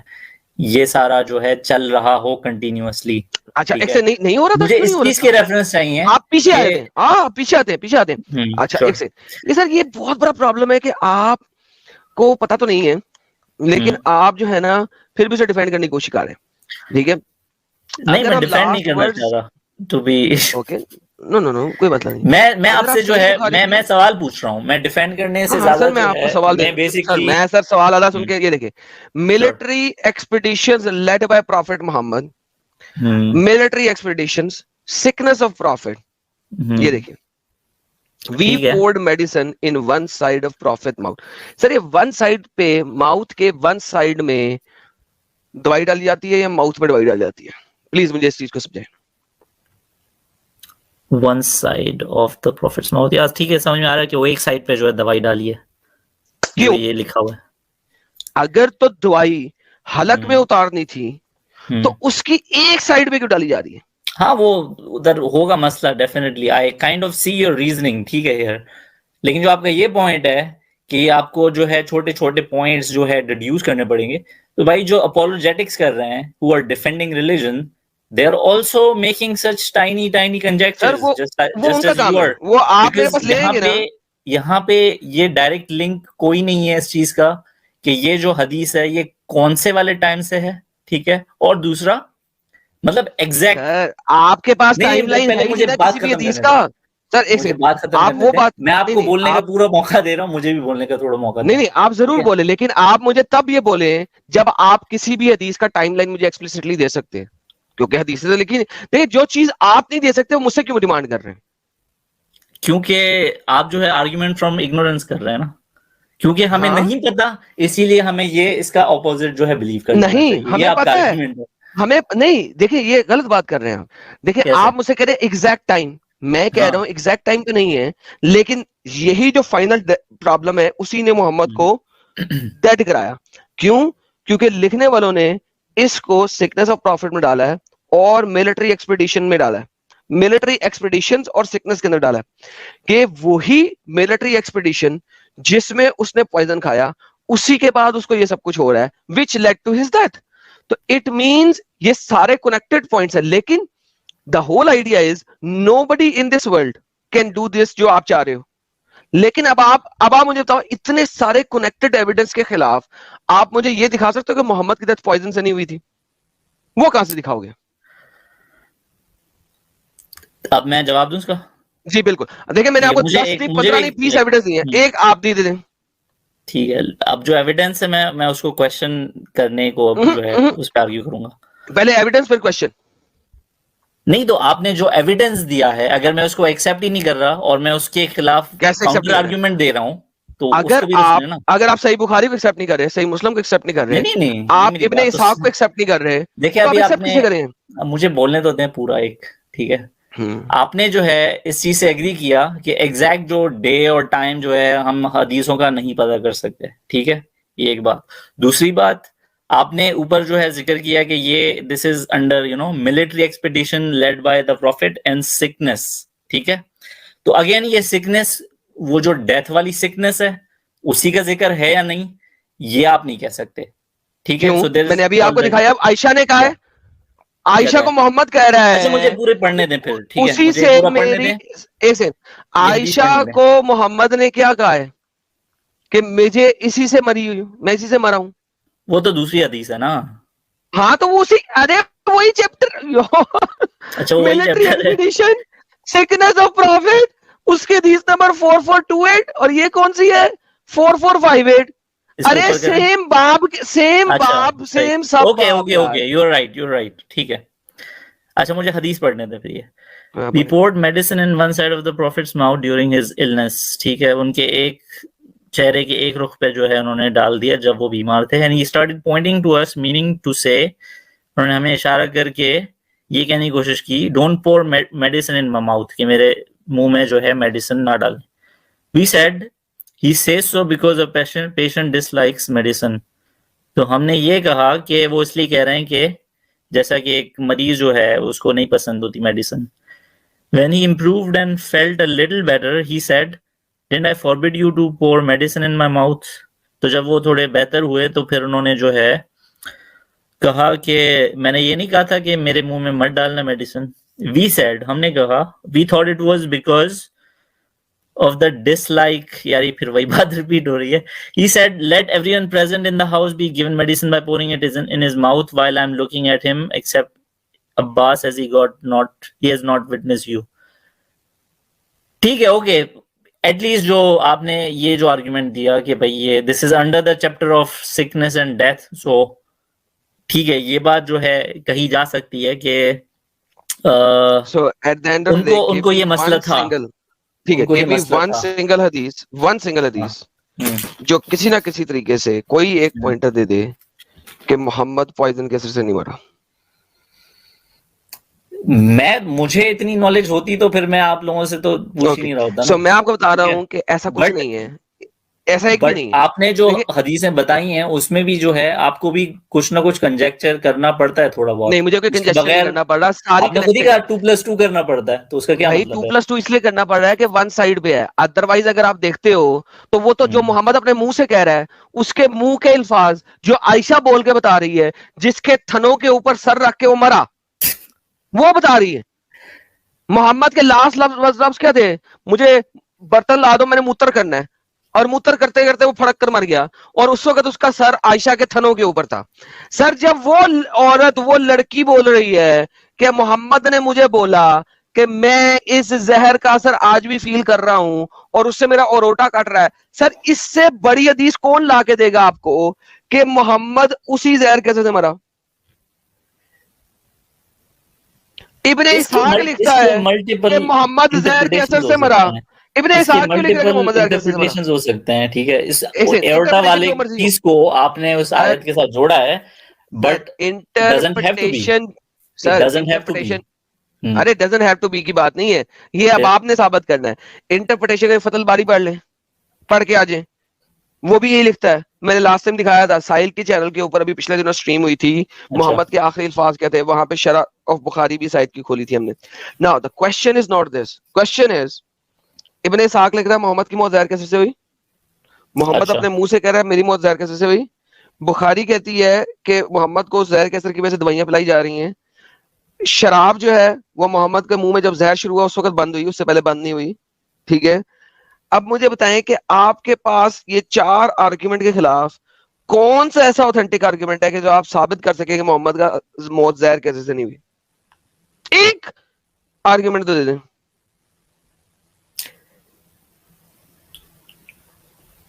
یہ سارا جو ہے چل رہا ہو کنٹینیوسلی. اچھا ایک سے نہیں ہو رہا تھا, مجھے اس چیز کے ریفرنس چاہیے. آپ پیچھے آئے تھے, پیچھے آتے ہیں. اچھا ایک سے یہ سر یہ بہت بڑا پرابلم ہے کہ آپ کو پتا تو نہیں ہے لیکن آپ جو ہے نا پھر بھی اسے ڈیفینڈ کرنے کی کوشش کر رہے ہیں, ٹھیک ہے. نہیں میں ڈیفینڈ نہیں کرنا چاہ رہا ٹو بی اوکے, نو کوئی مطلب نہیں. میں آپ سے جو ہے میں سوال پوچھ رہا ہوں, میں ڈیفینڈ کرنے سے زیادہ میں آپ کو سوال میں سر سوال آدھا سن کے یہ دیکھیں, military expeditions led by prophet Muhammad, military expeditions, sickness of prophet, یہ دیکھیں we poured medicine in one side of prophet mouth. سر یہ ون سائڈ پہ ماؤتھ کے ون سائڈ میں دوائی ڈالی جاتی ہے یا ماؤتھ پہ دوائی ڈالی جاتی ہے؟ پلیز مجھے اس چیز کو سمجھائیں. One side of the prophet's mouth, یار ٹھیک ہے, سمجھ میں آ رہا ہے کہ وہ ایک سائڈ پہ جو ہے دوائی ڈالی ہے, کیوں یہ لکھا ہوا ہے. اگر تو دوائی حلق میں اتارنی تھی تو اس کی ایک سائڈ پہ کیوں ڈالی جا رہی ہے؟ ہاں وہ ادھر ہوگا مسئلہ, definitely I kind of see your reasoning, ٹھیک ہے یار, لیکن جو آپ کا یہ پوائنٹ ہے کہ آپ کو جو ہے چھوٹے چھوٹے پوائنٹس جو ہے ڈیڈیوس کرنے پڑیں گے, تو بھائی جو اپولوجیٹکس کر رہے ہیں who are defending religion they are also making such tiny conjectures just as you are. وہ آپ میرے پاس لے گے نا, یہاں پہ یہ ڈائریکٹ لنک کوئی نہیں ہے اس چیز کا کہ یہ جو حدیث ہے یہ کون سے والے ٹائم سے ہے, ٹھیک ہے, اور دوسرا مطلب ایگزیکٹ آپ کے پاس ٹائم لائن ہے کسی بھی حدیث کا. سر ایک سیکنڈ, آپ وہ بات, میں آپ کو بولنے کا پورا موقع دے رہا ہوں, مجھے بھی بولنے کا تھوڑا موقع. نہیں آپ ضرور بولیں, لیکن آپ مجھے تب یہ بولیں جب آپ کسی بھی حدیث کا ٹائم لائن مجھے ایکسپلیسٹلی دے سکتے ہیں, کیونکہ حدیث سے لیکن دیکھیں جو چیز آپ نہیں دے سکتے وہ مجھ سے کیوں ڈیمانڈ کر رہے ہیں؟ کیونکہ آپ جو ہے آرگیومنٹ فرام اگنورینس کر رہے ہیں نا, کیونکہ ہمیں نہیں پتا, اسی لیے ہمیں یہ اس کا اپوزٹ جو ہے بلیو کرنا نہیں, ہمیں پتا ہے, ہمیں نہیں. دیکھیں یہ غلط بات کر رہے ہیں آپ. دیکھیں آپ مجھ سے کہہ رہے ہیں ایگزیکٹ ٹائم, میں کہہ رہا ہوں ایگزیکٹ ٹائم تو نہیں ہے, لیکن یہی جو فائنل پرابلم ہے اسی نے محمد کو ڈیڈ کرایا. کیوں؟ کیونکہ لکھنے والوں نے اس کو سکنس آف پروفٹ میں ڈالا ہے اور ملٹری ایکسپیڈیشن میں ڈالا ہے, ملٹری ایکسپیڈیشن اور سکنس کے اندر ڈالا ہے, کہ وہی ملٹری ایکسپیڈیشن جس میں اس نے پوائزن کھایا اسی کے بعد اس کو یہ سب کچھ ہو رہا ہے which led to his death. تو it means یہ سارے connected points ہیں, لیکن the whole idea is nobody in this world can do this جو آپ چاہ رہے ہو. لیکن اب آپ مجھے بتاؤ, اتنے سارے کنیکٹڈ ایویڈنس کے خلاف آپ مجھے یہ دکھا سکتے ہو کہ محمد کی ڈیتھ پوائزن سے نہیں ہوئی تھی؟ وہ کہاں سے دکھاؤ گے؟ اب میں جواب دوں اس کا؟ جی بالکل. دیکھیں میں نے آپ کو 10 نہیں 15 نہیں 20 ایویڈنس دی ہیں, ایک آپ دے دیں. ٹھیک ہے, اب جو ایویڈنس ہے میں اس کو کویشچن کرنے کو جو ہے اس پہ آرگیو کروں گا. پہلے ایویڈنس پھر کویشچن. نہیں تو آپ نے جو ایویڈنس دیا ہے اگر میں اس کو ایکسیپٹ ہی نہیں کر رہا اور میں اس کے خلاف کاؤنٹر آرگیومنٹ دے رہا ہوں تو اگر آپ صحیح بخاری کو ایکسیپٹ نہیں کر رہے, صحیح مسلم کو ایکسیپٹ نہیں کر رہے, آپ ابن اسحاق کو ایکسیپٹ نہیں کر رہے, دیکھیں ابھی آپ نے مجھے بولنے تو دیں پورا ایک, ٹھیک ہے, آپ نے جو ہے اس چیز سے ایگری کیا کہ ایگزیکٹ جو ڈے اور ٹائم جو ہے ہم حدیثوں کا نہیں پتہ کر سکتے, ٹھیک ہے, یہ ایک بات. دوسری بات آپ نے اوپر جو ہے ذکر کیا کہ یہ this is under military expedition led by the prophet and sickness, ٹھیک ہے. تو اگین یہ سکنس وہ جو ڈیتھ والی سکنس ہے اسی کا ذکر ہے یا نہیں یہ آپ نہیں کہہ سکتے, ٹھیک ہے. میں نے ابھی آپ کو دکھایا, عائشہ نے کہا ہے, عائشہ کو محمد کہہ رہا ہے. مجھے پورے پڑھنے دیں پھر, ٹھیک ہے, اسی سے میری عائشہ کو محمد نے کیا کہا ہے کہ مجھے اسی سے مری ہوئی ہوں, میں اسی سے مرا ہوں. وہ تو دوسری حدیث ہے نا. ہاں تو وہ اسی, ارے وہی chapter, military expedition sickness of prophet, اس کے حدیث نمبر 4428, اور یہ کون سی ہے 4458. ارے سیم باب سیم سب. اوکے یو آر رائٹ, ٹھیک ہے. اچھا مجھے حدیث پڑھنے دیں پھر. یہ we poured medicine in one side of the prophet's mouth during his illness, ٹھیک ہے, ان کے ایک چہرے کے ایک رخ پہ جو ہے انہوں نے ڈال دیا جب وہ بیمار تھے. and he started pointing to us, meaning to say, انہوں نے ہمیں اشارہ کر کے یہ کہنے کی کوشش کی don't pour medicine in my mouth, کہ میرے منہ میں جو ہے میڈیسن نہ ڈالیں. we said he says so because a patient dislikes medicine. تو ہم نے یہ کہا کہ وہ اس لیے کہہ رہے ہیں کہ جیسا کہ ایک مریض جو ہے اس کو نہیں پسند ہوتی medicine. when he improved and felt a little better he said didn't I forbid you to pour medicine in my mouth. تو جب وہ تھوڑے بہتر ہوئے تو پھر انہوں نے جو ہے کہا کہ میں نے یہ نہیں کہا تھا کہ میرے منہ میں مت ڈالنا میڈیسن. we said, ہم نے کہا we thought it was because of the dislike. یار یہ پھر وہی بات ریپیٹ ہو رہی ہے. he said let everyone present in the house be given medicine by pouring it in his mouth while I'm looking at him except Abbas as he has not witnessed you. ٹھیک ہے, okay, at least جو آپ نے یہ جو argument دیا کہ بھائی یہ this is under the chapter of sickness and death, so ٹھیک ہے, یہ بات جو ہے کہی جا سکتی ہے کہ ان کو یہ مسئلہ تھا. ٹھیک ہے, ون سنگل حدیث جو کسی نہ کسی طریقے سے کوئی ایک پوائنٹر دے دے کہ محمد پوائزن کے اثر سے نہیں مرا. مجھے اتنی نالج ہوتی تو پھر میں آپ لوگوں سے تو پوچھ ہی نہیں رہا ہوتا. میں آپ کو بتا رہا ہوں کہ ایسا کچھ نہیں ہے, ایسا ایک بھی نہیں ہے. آپ نے جو حدیثیں بتائی ہیں اس میں بھی جو ہے آپ کو بھی کچھ نہ کچھ کنجیکچر کرنا پڑتا ہے تھوڑا بہت. نہیں, مجھے کوئی کنجیکچر نہیں کرنا پڑ رہا, ساری خود ہی کہا 2+2 کرنا پڑتا ہے, تو اس کا کیا مطلب ہے؟ 2+2 اس لیے کرنا پڑ رہا ہے کہ ون سائڈ پہ ہے. ادروائز اگر آپ دیکھتے ہو تو وہ تو جو محمد اپنے منہ سے کہہ رہا ہے اس کے منہ کے الفاظ جو عائشہ بول کے بتا رہی ہے, جس کے تھنوں کے اوپر سر رکھ کے وہ مرا, وہ بتا رہی ہے. محمد کے لاسٹ لفظ کیا تھے؟ مجھے برتن لا دو, میں نے موتر کرنا ہے, اور موتر کرتے کرتے وہ پھڑک کر مر گیا, اور اس وقت اس کا سر عائشہ کے تھنوں کے اوپر تھا. سر جب وہ عورت وہ لڑکی بول رہی ہے کہ محمد نے مجھے بولا کہ میں اس زہر کا اثر آج بھی فیل کر رہا ہوں اور اس سے میرا اوروٹا کٹ رہا ہے, سر اس سے بڑی حدیث کون لا کے دے گا آپ کو کہ محمد اسی زہر کے اثر سے مرا؟ ابن اسحاق لکھتا ہے کہ محمد زہر کے اثر سے مرا. ابن اسحاق کیوں لکھ رہا ہے کہ محمد زہر کے اثر سے مرا؟ ہو سکتے ہیں, ٹھیک ہے, اس ایورٹا والے چیز کو آپ نے اس آیت کے ساتھ جوڑا ہے, بٹ انٹرپریٹیشن ارے ڈزنٹ ہیو ٹو بی کی بات نہیں ہے, یہ اب آپ نے ثابت کرنا ہے. انٹرپریٹیشن کا فتح الباری پڑھ لیں, پڑھ کے آ جائیں, وہ بھی یہی لکھتا ہے. میں نے لاسٹ ٹائم دکھایا تھا ساحل کے چینل کے اوپر, ابھی پچھلے دنوں سٹریم ہوئی تھی, محمد کے آخری الفاظ کیا تھے, وہاں پہ شرح آف بخاری بھی سائٹ کی کھولی تھی ہم نے. Now the question is not this, question is ابن اسحاق لکھ رہا ہے محمد کی موت زہر کے اثر سے ہوئی. محمد اپنے منہ سے کہہ رہا ہے میری موت زہر کیسر سے ہوئی. بخاری کہتی ہے کہ محمد کو زہر کیسر کی وجہ سے دوائیاں پلائی جا رہی ہیں. شراب جو ہے وہ محمد کے منہ میں جب زہر شروع ہوا اس وقت بند ہوئی, اس سے پہلے بند نہیں ہوئی. ٹھیک ہے, اب مجھے بتائیں کہ آپ کے پاس یہ 4 آرگیومنٹ کے خلاف کون سا ایسا اوتھینٹک آرگیومنٹ ہے کہ جو آپ ثابت کر سکیں کہ محمد کا موت زہر کیسے سے نہیں ہوئی؟ ایک آرگیومنٹ تو دے دیں.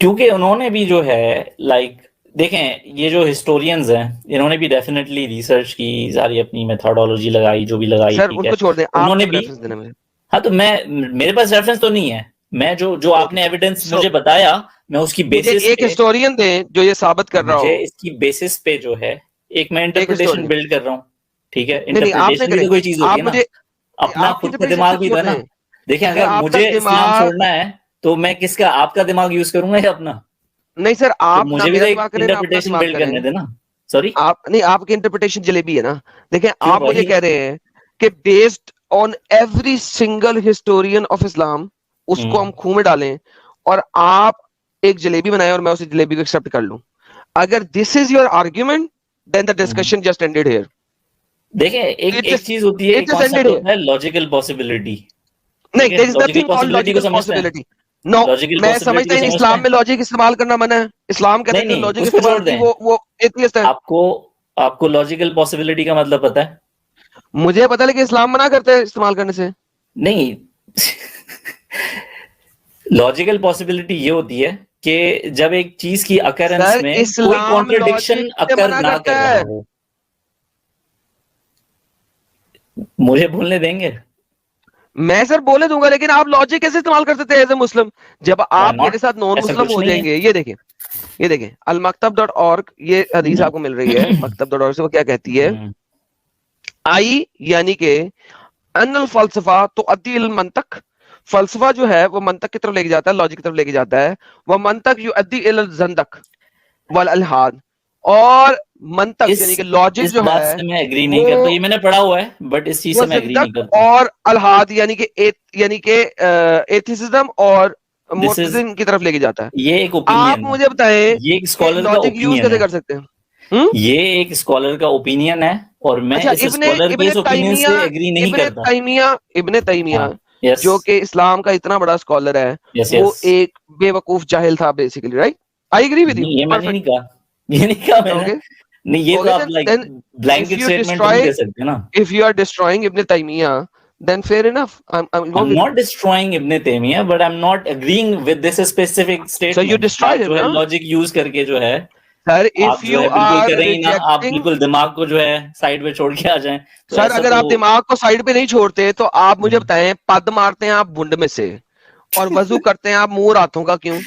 کیونکہ انہوں نے بھی جو ہے دیکھیں یہ جو ہسٹورینز ہیں انہوں نے بھی ڈیفینیٹلی ریسرچ کی, ساری اپنی میتھڈولوجی لگائی جو بھی لگائی. سر ٹھیک ان ہے, کو چھوڑ دیں, انہوں آپ نے نے بھی, ریفرنس دینا مجھے. ہاں تو میرے پاس ریفرنس تو نہیں ہے, میں جو آپ نے ایویڈنس مجھے بتایا میں اس کی مجھے بیسس ایک پہ, ہسٹورین دیں جو یہ ثابت کر رہا ہو. مجھے اس کی بیسس پہ جو ہے ایک میں ایک انٹرپریٹیشن ہسٹورین بلڈ کر رہا ہوں. ٹھیک ہے, نہیں آپ نے انٹرپریٹیشن بھی کریں, تو کوئی چیز ہوتی آپ ہے نا, مجھے اپنا آپ کی خود کا انٹرپریٹیشن دماغ بھی چھوڑ تھا نا. دیں. دیکھیں سر اگر آپ کا مجھے اسلام دماغ چھوڑنا ہے تو میں کس کا, آپ کا دماغ یوز کروں گا یا اپنا؟ نہیں سر, تو آپ نہ مجھے بھی میرا تو ایک دماغ کریں نہ اپنا انٹرپریٹیشن دماغ بلڈ کریں. کرنے دے نا. سوری, آپ نہیں, آپ کی انٹرپریٹیشن جلیبی ہے نا. دیکھیں کیوں آپ مجھے بھائی؟ کہہ رہے ہیں کہ based on every single historian of Islam اس کو ہم خوں میں ڈالیں اور آپ ایک جلیبی بنائیں اور میں اسے جلیبی کو ایکسپٹ کر لوں. اگر this is your argument then the discussion just ended here. دیکھیں ایک چیز ہوتی ہے, It ایک just ended کانسیپٹ here. ہوتا ہے لاجیکل پاسبلٹی. نہیں, ٹھیک ہے, there is logical nothing called possibility کو logical سمجھتے ہیں, possibility. No, لاجیکل میں پاسبلٹی سمجھتا کو ہی نہیں سمجھتے اسلام ہیں. میں لاجک استعمال کرنا منع ہے. اسلام کہتے ہیں نہیں جو نہیں, لاجک اس کو چھوڑ استعمال کی دیں. وہ ایتھیسٹ ہے. آپ کو لاجیکل پاسبلٹی کا مطلب پتا ہے؟ مجھے پتا ہے کہ اسلام منع کرتا ہے استعمال کرنے سے. نہیں, لاجیکل پاسبلٹی یہ ہوتی ہے کہ جب ایک چیز کی اکرنس سر میں کوئی اسلام کانٹرڈکشن لاجک سے اکر منع نہ کرتا کر ہے. رہا ہو. مجھے بھولنے دیں گے؟ میں سر بولے دوں گا, لیکن آپ لاجک کیسے استعمال کر سکتے ہیں ایز اے مسلم جب Why آپ not؟ میرے ساتھ نان ایسا مسلم کچھ ہو نہیں جائیں ہے. گے. یہ دیکھیں المکتب.org یہ حدیث آپ کو مل رہی ہے مکتب.org سے. وہ کیا کہتی ہے؟ آئی یعنی کہ ان الفلسفہ تو ادی المنطق, فلسفہ جو ہے وہ منطق کی طرف لے کے جاتا ہے, لاجک کی طرف لے کے جاتا ہے. وہ منطق یو ادی الزندق والالحاد, اور منطق یعنی کہ لاجک اس جو بات ہے سے میں ایگری نہیں کرتا, یہ میں نے پڑھا ہوا ہے بٹ اس چیز وہ سے میں ایگری نہیں زندق کرتا. اور الحاد یعنی کہ ایتھیسزم اور دس از, مورٹزم کی طرف لے کے جاتا ہے. یہ ایک آپ اوپینین ہے, مجھے بتائیں یہ ایک کہ اسکالر کا لاجک یوز اوپینین کیسے ہے, کر سکتے ہیں؟ یہ ایک اسکالر کا اوپینین ہے اور میں اچھا, اس اسکالر کے اس اوپینین سے ایگری نہیں کرتا. ابن تیمیہ ہاں, یس جو کہ اسلام کا اتنا بڑا اسکالر ہے, یس وہ یس. ایک بے وقوف جاہل تھا basically, right? I agree with you, نہیں, یہ میں نے پرفیکٹ. نہیں کہا, یہ نہیں کہا میں نے. اوکے نہیں, یہ تو اوکے, آپ like then if blanket you statement تو نہیں destroy کہہ سکتے نا. if you are destroying ابن تیمیہ then fair enough, I'll go I'm with you. not destroying Ibn Taymiyyah, but I'm not agreeing with this specific So you statement. destroyed آپ him, جو ہے no? Logic use کر کے جو ہے Sir, آپ if جو you ہے بالکل are کریں ہی نا, آپ rejecting, بالکل دماغ کو جو ہے سائڈ پہ چھوڑ کے آ جائیں تو سر ایسا اگر تو آپ دماغ کو سائڈ پہ نہیں چھوڑتے تو آپ مجھے بتائیں پد مارتے ہیں آپ بنڈ میں سے اور وضو کرتے ہیں آپ منہ ہاتھوں کا کیوں؟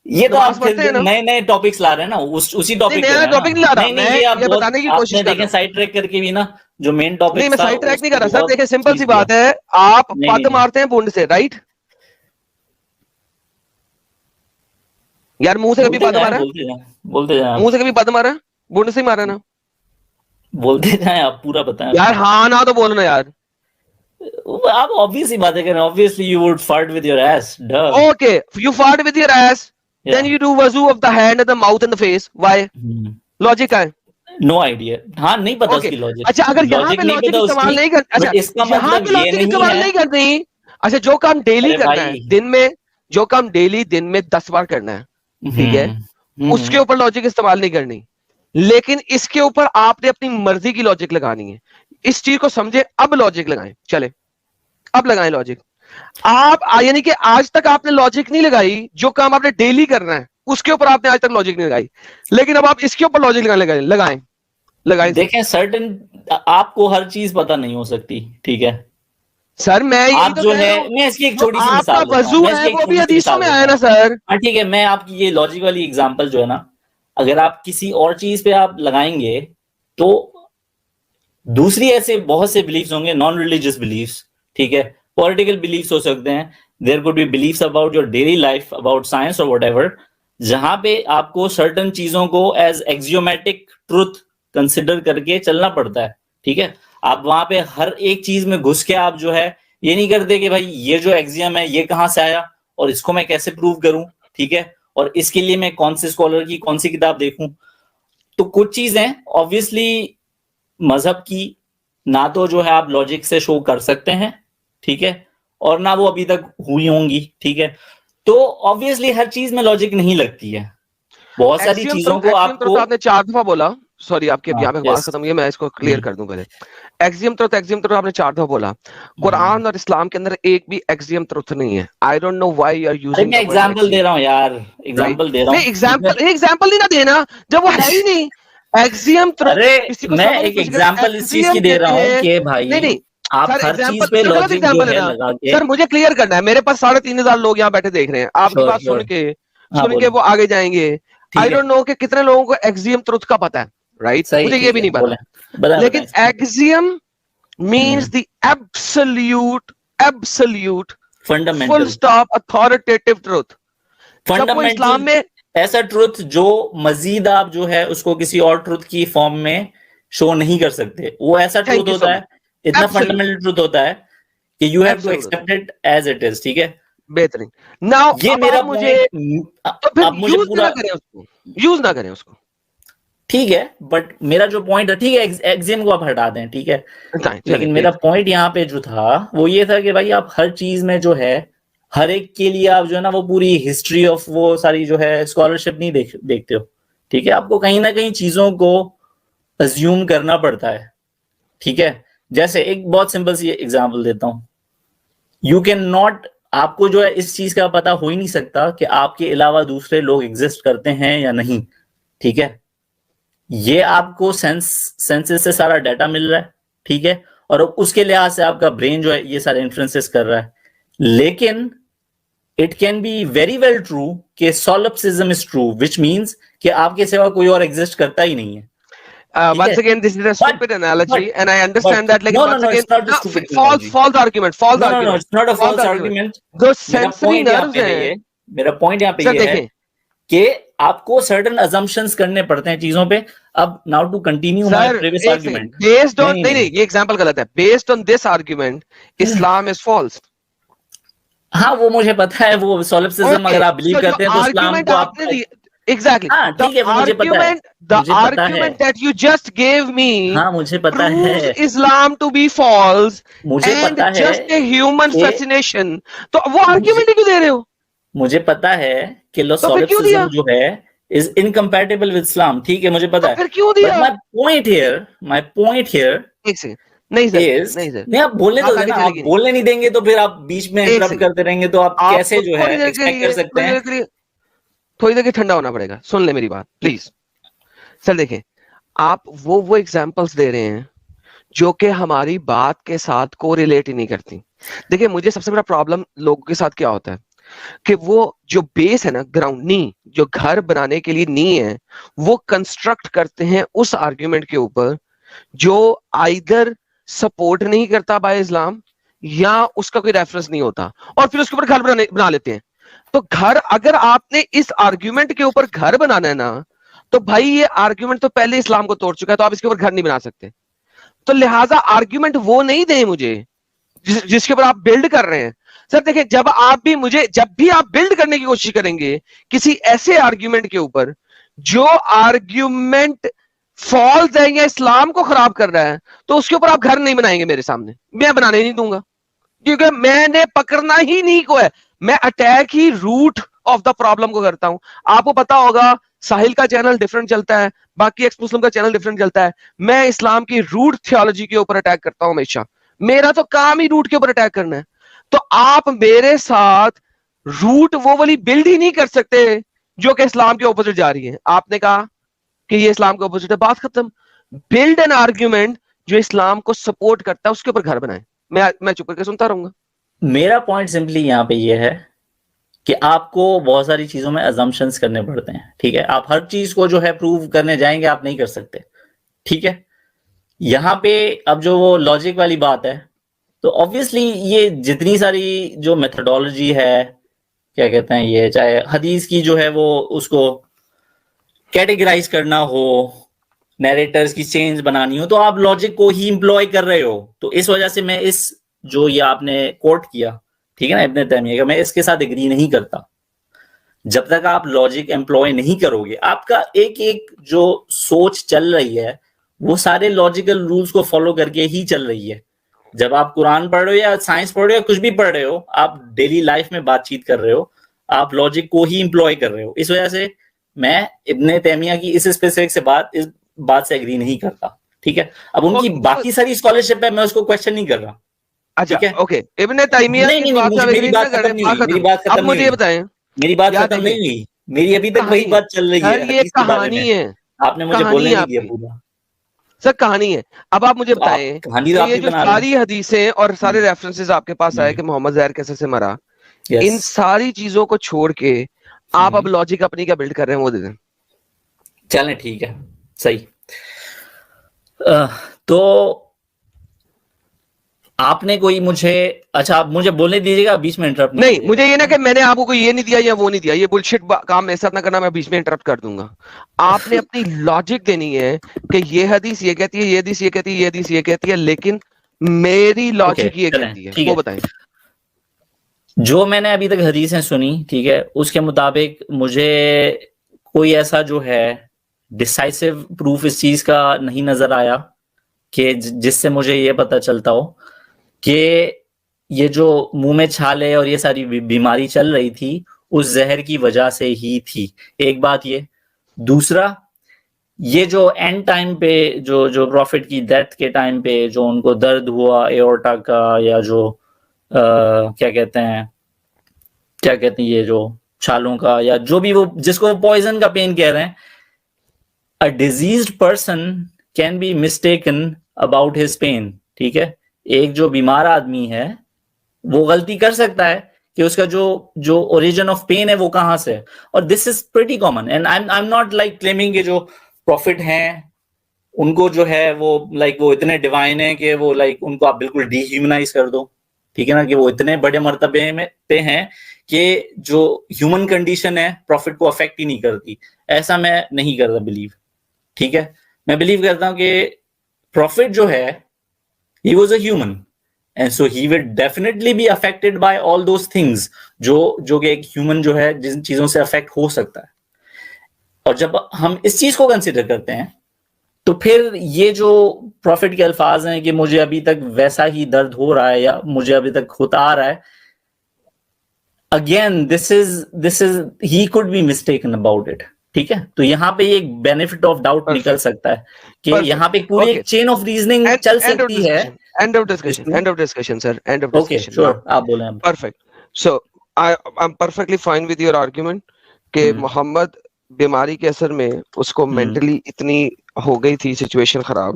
یہ تو نماز آپ پڑھتے ہیں نا. نئے نئے ٹاپکس لا رہے ہیں نا, اسی نہیں, ٹاپک پہ نیا رہے نا. ٹاپک نہیں لا رہا, نہیں میں نہیں, یہ آپ یہ بہت بتانے کی آپ کوشش نے کر رہا دیکھیں ہوں. سائڈ ٹریک کر کے بھی نا جو مین نہیں, ٹاپک میں تھا سائڈ ٹریک اس نہیں کو کر رہا سر. بہت دیکھیں سمپل چیز سی کیا. بات ہے, آپ نہیں پد نہیں مارتے ہیں بنڈ سے, رائٹ؟ یار منہ سے کبھی بولتے پد جائیں مارا ہے؟ بولتے جائیں بولتے جائیں منہ آپ سے کبھی پد مارا ہے؟ بنڈ سے ہی مارا نا بولتے جائیں, آپ پورا بتائیں یار. اپنا. ہاں نہ تو بولنا یار. آپ obvious ہی باتیں کریں, obviously you would fart with your ass, duh. Okay, you fart with your ass, then Yeah. you do wuzu of the hand, the mouth and the face. Why? Logic کا ہے. No idea. ہاں نہیں پتا اس okay, کی logic, اچھا اگر یہاں logic پہ نہیں لاجک پتا اس استعمال کی, نہیں کر, اچھا بٹ اس کا یہاں مطلب پہ یہ لاجک نہیں استعمال ہے. نہیں کرنی. اچھا, جو کام ڈیلی ارے کرنا ہے بھائی, دن میں, جو کام ڈیلی دن میں 10 بار کرنا ہے, ٹھیک ہے, اس کے اوپر لاجک استعمال نہیں کرنی. لیکن اس کے اوپر آپ نے اپنی مرضی کی لاجک لگانی ہے. اس چیز کو سمجھے, اب لاجک لگائیں, چلے اب لگائیں لاجک. آپ یعنی کہ آج تک آپ نے لاجک نہیں لگائی, جو کام آپ نے ڈیلی کرنا ہے اس کے اوپر آپ نے آج تک لاجک نہیں لگائی, لیکن اب آپ اس کے اوپر لاجک لگائیں سر. دیکھیں سرٹن آپ کو ہر چیز پتا نہیں ہو سکتی, ٹھیک ہے. سر میں یہی آپ تو جو کہہ ہے, رہا ہوں, میں اس کی ایک جو چھوٹی سی آپ کا مثال دیتا ہوں, وضو میں اس ہے کی ایک وہ بھی چھوٹی سی حدیثوں مثال میں دیتا آیا نا ہوں. سر. ہاں ٹھیک ہے, میں آپ کی یہ لاجک والی اگزامپل جو ہے نا, اگر آپ کسی اور چیز پہ آپ لگائیں گے تو دوسری ایسے بہت سے بلیفز ہوں گے, نان ریلیجیس بلیفز, ٹھیک ہے, پولیٹیکل بلیفز ہو سکتے ہیں, there could be beliefs about your daily life, about science اور واٹ ایور, جہاں پہ آپ کو سرٹن چیزوں کو ایز ایکزیومیٹک ٹروتھ کنسیڈر کر کے چلنا پڑتا ہے, ٹھیک ہے. آپ وہاں پہ ہر ایک چیز میں گھس کے آپ جو ہے یہ نہیں کرتے کہ بھائی یہ جو ایکزیم ہے یہ کہاں سے آیا اور اس کو میں کیسے پروو کروں, ٹھیک ہے, اور اس کے لیے میں کون سے اسکالر کی کون سی کتاب دیکھوں. تو کچھ چیزیں آبویسلی مذہب کی نہ تو جو ہے آپ لاجک سے شو کر سکتے ہیں, ٹھیک ہے, اور نہ وہ ابھی تک ہوئی ہوں گی, ٹھیک ہے. تو آبویسلی ہر چیز میں لاجک نہیں لگتی ہے, بہت ساری چیزوں کو آپ کو. آپ نے 4 دفعہ بولا, سوری آپ کی اب یہاں پہ بات yes. ختم ہوئی ہے, میں اس کو کلیئر کر دوں پہلے. ایکزیم تروتھ آپ نے 4 دفعہ بولا. قرآن اور اسلام کے اندر ایک بھی ایکزیم تروتھ نہیں ہے. I don't know why you are using میں ایگزامپل دے رہا ہوں یار, ایگزامپل دے رہا ہوں. ایگزامپل نہیں نہ دینا جب وہ ہے ہی نہیں. ایکزیم تروتھ ارے میں ایک ایگزامپل اس چیز کی دے رہا ہوں کہ بھائی نہیں آپ ہر چیز پہ لاجک جو ہے لگا کے. سر مجھے کلیئر کرنا ہے, میرے پاس 3,500 لوگ یہاں بیٹھے دیکھ رہے ہیں, آپ کی بات سن کے وہ آگے جائیں گے. آئی ڈونٹ نو کہ کتنے لوگوں کو ایکزیم تروتھ کا پتا ہے, رائٹ, مجھے یہ بھی نہیں پتا. لیکن axiom means the absolute full stop authoritative truth. Fundamental Islam میں ایسا ٹروتھ جو مزید آپ جو ہے اس کو کسی اور ٹروتھ کی فارم میں شو نہیں کر سکتے, وہ ایسا ٹروتھ ہوتا ہے, اتنا فنڈامنٹل ٹروتھ ہوتا ہے کہ you have to accept it as it is, ٹھیک ہے. بہترین. ناؤ یہ میرا مجھے اب مجھے پورا یوز نہ کریں اس کو, ٹھیک ہے, بٹ میرا جو پوائنٹ ہے, ٹھیک ہے, ایگزیم کو آپ ہٹا دیں, ٹھیک ہے, لیکن میرا پوائنٹ یہاں پہ جو تھا وہ یہ تھا کہ بھائی آپ ہر چیز میں جو ہے ہر ایک کے لیے آپ جو ہے نا وہ پوری ہسٹری آف وہ ساری جو ہے اسکالرشپ نہیں دیکھتے ہو, ٹھیک ہے. آپ کو کہیں نہ کہیں چیزوں کو ازیوم کرنا پڑتا ہے, ٹھیک ہے. جیسے ایک بہت سمپل سی ایگزامپل دیتا ہوں, یو کین ناٹ, آپ کو جو ہے اس چیز کا پتا ہو ہی نہیں سکتا کہ آپ کے علاوہ دوسرے لوگ ایگزسٹ کرتے ہیں یا نہیں, ٹھیک ہے. یہ آپ کو سینسز سے سارا ڈیٹا مل رہا ہے, ٹھیک ہے, اور اس کے لحاظ سے آپ کا برین جو ہے یہ سارے انفرنسز کر رہا ہے. لیکن it can be very well true کہ solipsism is true, which means کہ آپ کے سوا کوئی اور ایگزسٹ کرتا ہی نہیں ہے. Once again, this is a stupid analogy, and I understand that. Like, once again, it's not a stupid false argument. No, it's not a false argument. Those sensory nerves ہیں. میرا پوائنٹ یہاں پہ یہ ہے کہ آپ کو certain assumptions کرنے پڑتے ہیں چیزوں پہ. اب now to continue my previous argument. Based on نہیں یہ ایگزامپل غلط ہے. Based on this argument, Islam is false. ہاں وہ مجھے پتا ہے, وہ solipsism اگر آپ بلیو کرتے ہیں تو اسلام کو آپ exactly ٹھیک ہے, مجھے پتا ہے, the argument that you just gave me ہاں مجھے پتا ہے Islam to be false مجھے پتا ہے just a human fascination. تو وہ argument کیوں دے رہے ہو؟ مجھے پتا ہے کہ solipsism جو ہے is incompatible with Islam, ٹھیک ہے, مجھے پتا ہے. پھر کیوں دیا؟ my point here ایک سیکنڈ نہیں آپ بولنے دو نا, آپ بولنے نہیں دیں گے تو پھر آپ بیچ میں انٹرپٹ کرتے رہیں گے, تو آپ کیسے جو ہے ایکسپیکٹ کر سکتے ہیں. تھوڑی دیر ٹھنڈا ہونا پڑے گا, سن لیں میری بات پلیز. سر دیکھیں, آپ وہ ایگزامپلس دے رہے ہیں جو کہ ہماری بات کے ساتھ کو ریلیٹ ہی نہیں کرتی. دیکھیں مجھے سب سے بڑا پرابلم لوگوں کے ساتھ کیا ہوتا ہے کہ وہ جو بیس ہے نا, گراؤنڈ نی, جو گھر بنانے کے لیے نی ہے, وہ کنسٹرکٹ کرتے ہیں اس آرگیومنٹ کے اوپر جو آئیدر سپورٹ نہیں کرتا بائی اسلام یا اس کا کوئی ریفرنس نہیں ہوتا, اور پھر اس کے اوپر گھر بنا لیتے ہیں. تو گھر, اگر آپ نے اس آرگیومنٹ کے اوپر گھر بنانا ہے نا, تو بھائی یہ آرگیومنٹ تو پہلے اسلام کو توڑ چکا ہے, تو آپ اس کے اوپر گھر نہیں بنا سکتے. تو لہٰذا آرگیومنٹ وہ نہیں دیں مجھے جس کے اوپر آپ بلڈ کر رہے ہیں. سر دیکھیں, جب بھی آپ بلڈ کرنے کی کوشش کریں گے کسی ایسے آرگیومنٹ کے اوپر جو آرگیومنٹ فالس ہے یا اسلام کو خراب کر رہا ہے, تو اس کے اوپر آپ گھر نہیں بنائیں گے میرے سامنے, میں بنانے نہیں دوں گا, کیونکہ میں نے پکڑنا ہی نہیں کو ہے. میں attack he root of the problem کو کرتا ہوں. آپ کو پتا ہوگا ساحل کا چینل ڈفرنٹ چلتا ہے, باقی ایکس مسلم کا چینل ڈفرنٹ چلتا ہے. میں اسلام کی روٹ تھیولوجی کے اوپر اٹیک کرتا ہوں ہمیشہ. میرا تو کام ہی روٹ کے اوپر اٹیک کرنا ہے. تو آپ میرے ساتھ روٹ وہ والی بلڈ ہی نہیں کر سکتے جو کہ اسلام کے اپوزٹ جا رہی ہے. آپ نے کہا کہ یہ اسلام کے اپوزٹ ہے, بات ختم. بلڈ این آرگیومنٹ جو اسلام کو سپورٹ کرتا ہے, اس کے اوپر گھر بنائیں. میں چپ کر کے سنتا رہوں گا. میرا پوائنٹ سمپلی یہاں پہ یہ ہے کہ آپ کو بہت ساری چیزوں میں ازمپشنز کرنے پڑتے ہیں, ٹھیک ہے. آپ ہر چیز کو جو ہے پروو کرنے جائیں گے, آپ نہیں کر سکتے, ٹھیک ہے. یہاں پہ اب جو وہ لاجک والی بات ہے, تو آبویسلی یہ جتنی ساری جو میتھڈولوجی ہے, کیا کہتے ہیں یہ, چاہے حدیث کی جو ہے وہ اس کو کیٹیگرائز کرنا ہو, نیریٹرز کی چینج بنانی ہو, تو آپ لاجک کو ہی امپلوائے کر رہے ہو. تو اس وجہ سے میں اس جو یہ آپ نے کوٹ کیا, ٹھیک ہے نا, ابن تیمیہ کا, میں اس کے ساتھ ایگری نہیں کرتا. جب تک آپ لاجک امپلوائے نہیں کرو گے, آپ کا ایک ایک جو سوچ چل رہی ہے وہ سارے لاجیکل رولز کو فالو کر کے ہی چل رہی ہے. جب آپ قرآن پڑھ رہے ہو یا سائنس پڑھ رہے ہو یا کچھ بھی پڑھ رہے ہو, آپ ڈیلی لائف میں بات چیت کر رہے ہو, آپ لاجک کو ہی امپلوائے کر رہے ہو. اس وجہ سے میں ابن تیمیہ کی اس اسپیسیفک سے اس بات سے اگری نہیں کرتا. ٹھیک ہے, اب ان کی باقی ساری اسکالرشپ ہے, میں اس کو کوشچن نہیں کر رہا. اچھا ٹھیک ہے, اوکے, ابن تیمیہ نہیں کی نہیں بات نہیں, سے میری بات ختم نہیں ہوئی, میری بات اب ختم نہیں مجھے یہ ہوئی, بتائیں, میری بات یاد ختم دیکھیے نہیں ہوئی, میری ابھی تک وہی کہانی ہے بات چل رہی ہے سر, یہ حدیث کے بارے میں. کہانی ہے, آپ نے مجھے کہانی بولنے ہے نہیں آپ دیا کی پورا. سر, کہانی ہے. اب آپ مجھے تو آپ بتائیں کہانی کہ تو آپ یہ ہی جو بنا رہے ساری حدیثیں اور سارے ہیں. ریفرنسز آپ کے پاس آئے کہ محمد زہر کیسے سے مرا, یس, ان ساری چیزوں کو چھوڑ کے آپ اب لاجک اپنی کیا بلڈ کر رہے ہیں وہ دے دیں. چلیں ٹھیک ہے, صحیح. تو آپ نے کوئی مجھے, اچھا آپ مجھے بولنے دیجیے گا, بیچ میں انٹرپٹ نہیں نہیں, کیجیے مجھے یہ نہ گا. کہ میں نے آپ کو یہ نہیں دیا یا وہ نہیں دیا, یہ بلشٹ کام ایسا نہ کرنا, میں بیچ میں انٹرپٹ کر دوں گا. آپ نے اپنی لاجک دینی ہے کہ یہ حدیث یہ کہتی ہے, یہ حدیث یہ کہتی ہے, یہ حدیث یہ کہتی ہے, لیکن میری اوکے لاجک یہ چلیں کہتی ہے, ٹھیک وہ ہے. بتائیں. جو میں نے ابھی تک حدیثیں سنی, ٹھیک ہے, اس کے مطابق مجھے کوئی ایسا جو ہے ڈسائسو پروف اس چیز کا نہیں نظر آیا کہ جس سے مجھے یہ پتہ چلتا ہو کہ یہ جو منہ میں چھالے اور یہ ساری بیماری چل رہی تھی اس زہر کی وجہ سے ہی تھی. ایک بات یہ. دوسرا, یہ جو اینڈ ٹائم پہ جو پروفٹ کی ڈیتھ کے ٹائم پہ جو ان کو درد ہوا ایورٹا کا, یا جو کیا کہتے ہیں یہ جو چھالوں کا, یا جو بھی وہ جس کو پوائزن کا پین کہہ رہے ہیں, a diseased person can be mistaken about his pain. ٹھیک ہے, ایک جو بیمار آدمی ہے وہ غلطی کر سکتا ہے کہ اس کا جو اوریجن آف پین ہے وہ کہاں سے ہے, اور this is pretty common. And I am not like claiming کہ جو پروفٹ ہیں ان کو جو ہے وہ لائک وہ اتنے ڈیوائن ہیں کہ وہ لائک ان کو آپ بالکل ڈی ہیومنائز کر دو, ٹھیک ہے نا, کہ وہ اتنے بڑے مرتبے میں پہ ہیں کہ جو ہیومن کنڈیشن ہے پروفٹ کو افیکٹ ہی نہیں کرتی. ایسا میں نہیں کرتا بلیو. ٹھیک ہے, میں بلیو کرتا ہوں کہ پروفٹ جو ہے he was a human and so he will definitely be affected by all those things جو کہ ایک ہیومن جو ہے جن چیزوں سے افیکٹ ہو سکتا ہے. اور جب ہم اس چیز کو کنسیڈر کرتے ہیں تو پھر یہ جو پروفٹ کے الفاظ ہیں کہ مجھے ابھی تک ویسا ہی درد ہو رہا ہے یا مجھے ابھی تک ہوتا آ رہا ہے, again this is he could be mistaken about it. ٹھیک ہے, تو یہاں پہ ایک بینیفٹ آف ڈاؤٹ نکل سکتا ہے کہ یہاں پہ پوری ایک چین آف ریزننگ چل سکتی ہے. End of discussion, sir. End of okay discussion. شور, آپ بولیں. Perfect. So I'm perfectly fine with your argument کہ محمد بیماری کے اثر میں اس کو مینٹلی اتنی ہو گئی تھی سچویشن خراب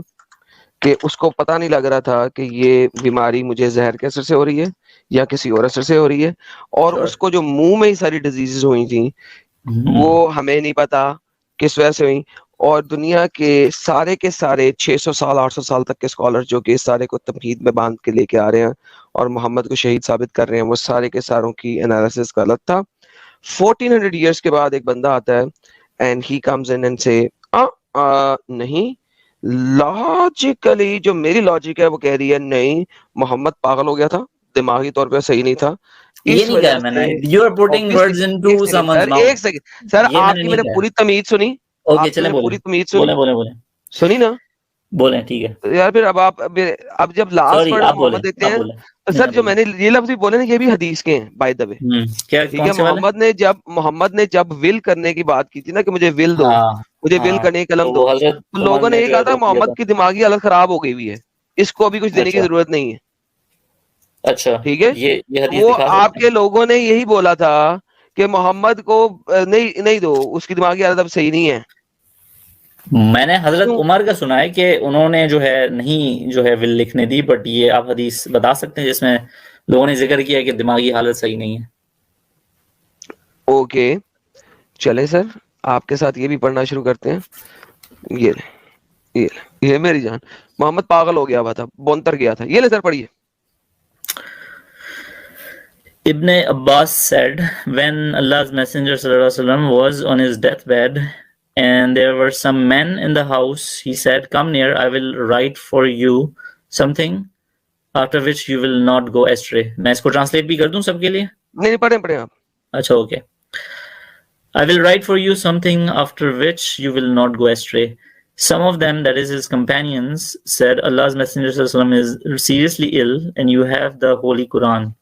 کہ اس کو پتہ نہیں لگ رہا تھا کہ یہ بیماری مجھے زہر کے اثر سے ہو رہی ہے یا کسی اور اثر سے ہو رہی ہے, اور اس کو جو منہ میں ہی ساری ڈیزیزز ہوئی تھیں وہ ہمیں نہیں پتا کس وجہ سے ہوئی. اور دنیا کے سارے 600 سال 800 سال تک کے اسکالر جو کہ اس سارے کو تمہید میں باندھ کے لے کے آ رہے ہیں اور محمد کو شہید ثابت کر رہے ہیں, وہ سارے کے ساروں کی انالیسس غلط تھا. 1400 ایئرس کے بعد ایک بندہ آتا ہے and he comes in and سے نہیں, لاجیکلی جو میری لاجک ہے وہ کہہ رہی ہے نہیں, محمد پاگل ہو گیا تھا, دماغی طور پہ صحیح نہیں تھا. یہ نہیں کہا میں نے, you are putting words into someone's mouth. ایک سیکنڈ سر, آپ کی میں نے پوری تمیز سنی, اوکے چلیں پوری تمیز سنی, بولیں سنی نا, بولیں ٹھیک ہے یار. پھر اب جب لاسٹ ورڈ محمد دیتے ہیں تو سر جو میں نے یہ لفظ بولے نا یہ بھی حدیث کے ہیں بائی دا وے, ٹھیک ہے. محمد نے جب ول کرنے کی بات کی تھی نا کہ مجھے ول دو, مجھے ول کرنے کی قلم دو, تو لوگوں نے یہ کہا تھا محمد کی دماغی حالت خراب ہو گئی ہوئی ہے, اس کو ابھی کچھ دینے کی ضرورت نہیں ہے. اچھا ٹھیک ہے, وہ آپ کے لوگوں نے یہی بولا تھا کہ محمد کو نہیں دو, اس کی دماغی حالت اب صحیح نہیں ہے. میں نے حضرت عمر کا سنا ہے کہ انہوں نے جو ہے نہیں جو ہے ول لکھنے دی, بٹ یہ آپ حدیث بتا سکتے ہیں جس میں لوگوں نے ذکر کیا کہ دماغی حالت صحیح نہیں ہے. اوکے چلے سر, آپ کے ساتھ یہ بھی پڑھنا شروع کرتے ہیں. یہ میری جان, محمد پاگل ہو گیا ہوا تھا, بونتر گیا تھا. یہ لے سر پڑھیے. Ibn Abbas said, when Allah's Messenger ﷺ was on his deathbed and there were some men in the house, he said, come near, I will write for you something after which you will not go astray. میں اس کو translate بھی کر دوں سب کے لیے. نہیں پڑھیں آپ. اچھا okay. I will write for you something after which you will not go astray. Some of them, that is his companions, said, Allah's Messenger ﷺ is seriously ill and you have the Holy Quran.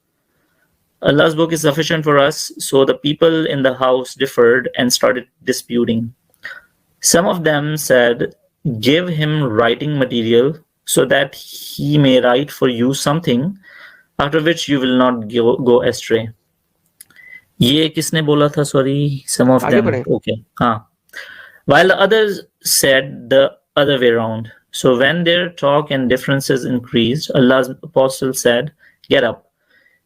Allah's book is sufficient for us. So the people in the house differed and started disputing. Some of them said, give him writing material so that he may write for you something after which you will not go astray. یہ کس نے بولا تھا؟ Sorry, some of them. Okay, ہاں. While the others said the other way around. So when their talk and differences increased, Allah's apostle said, get up.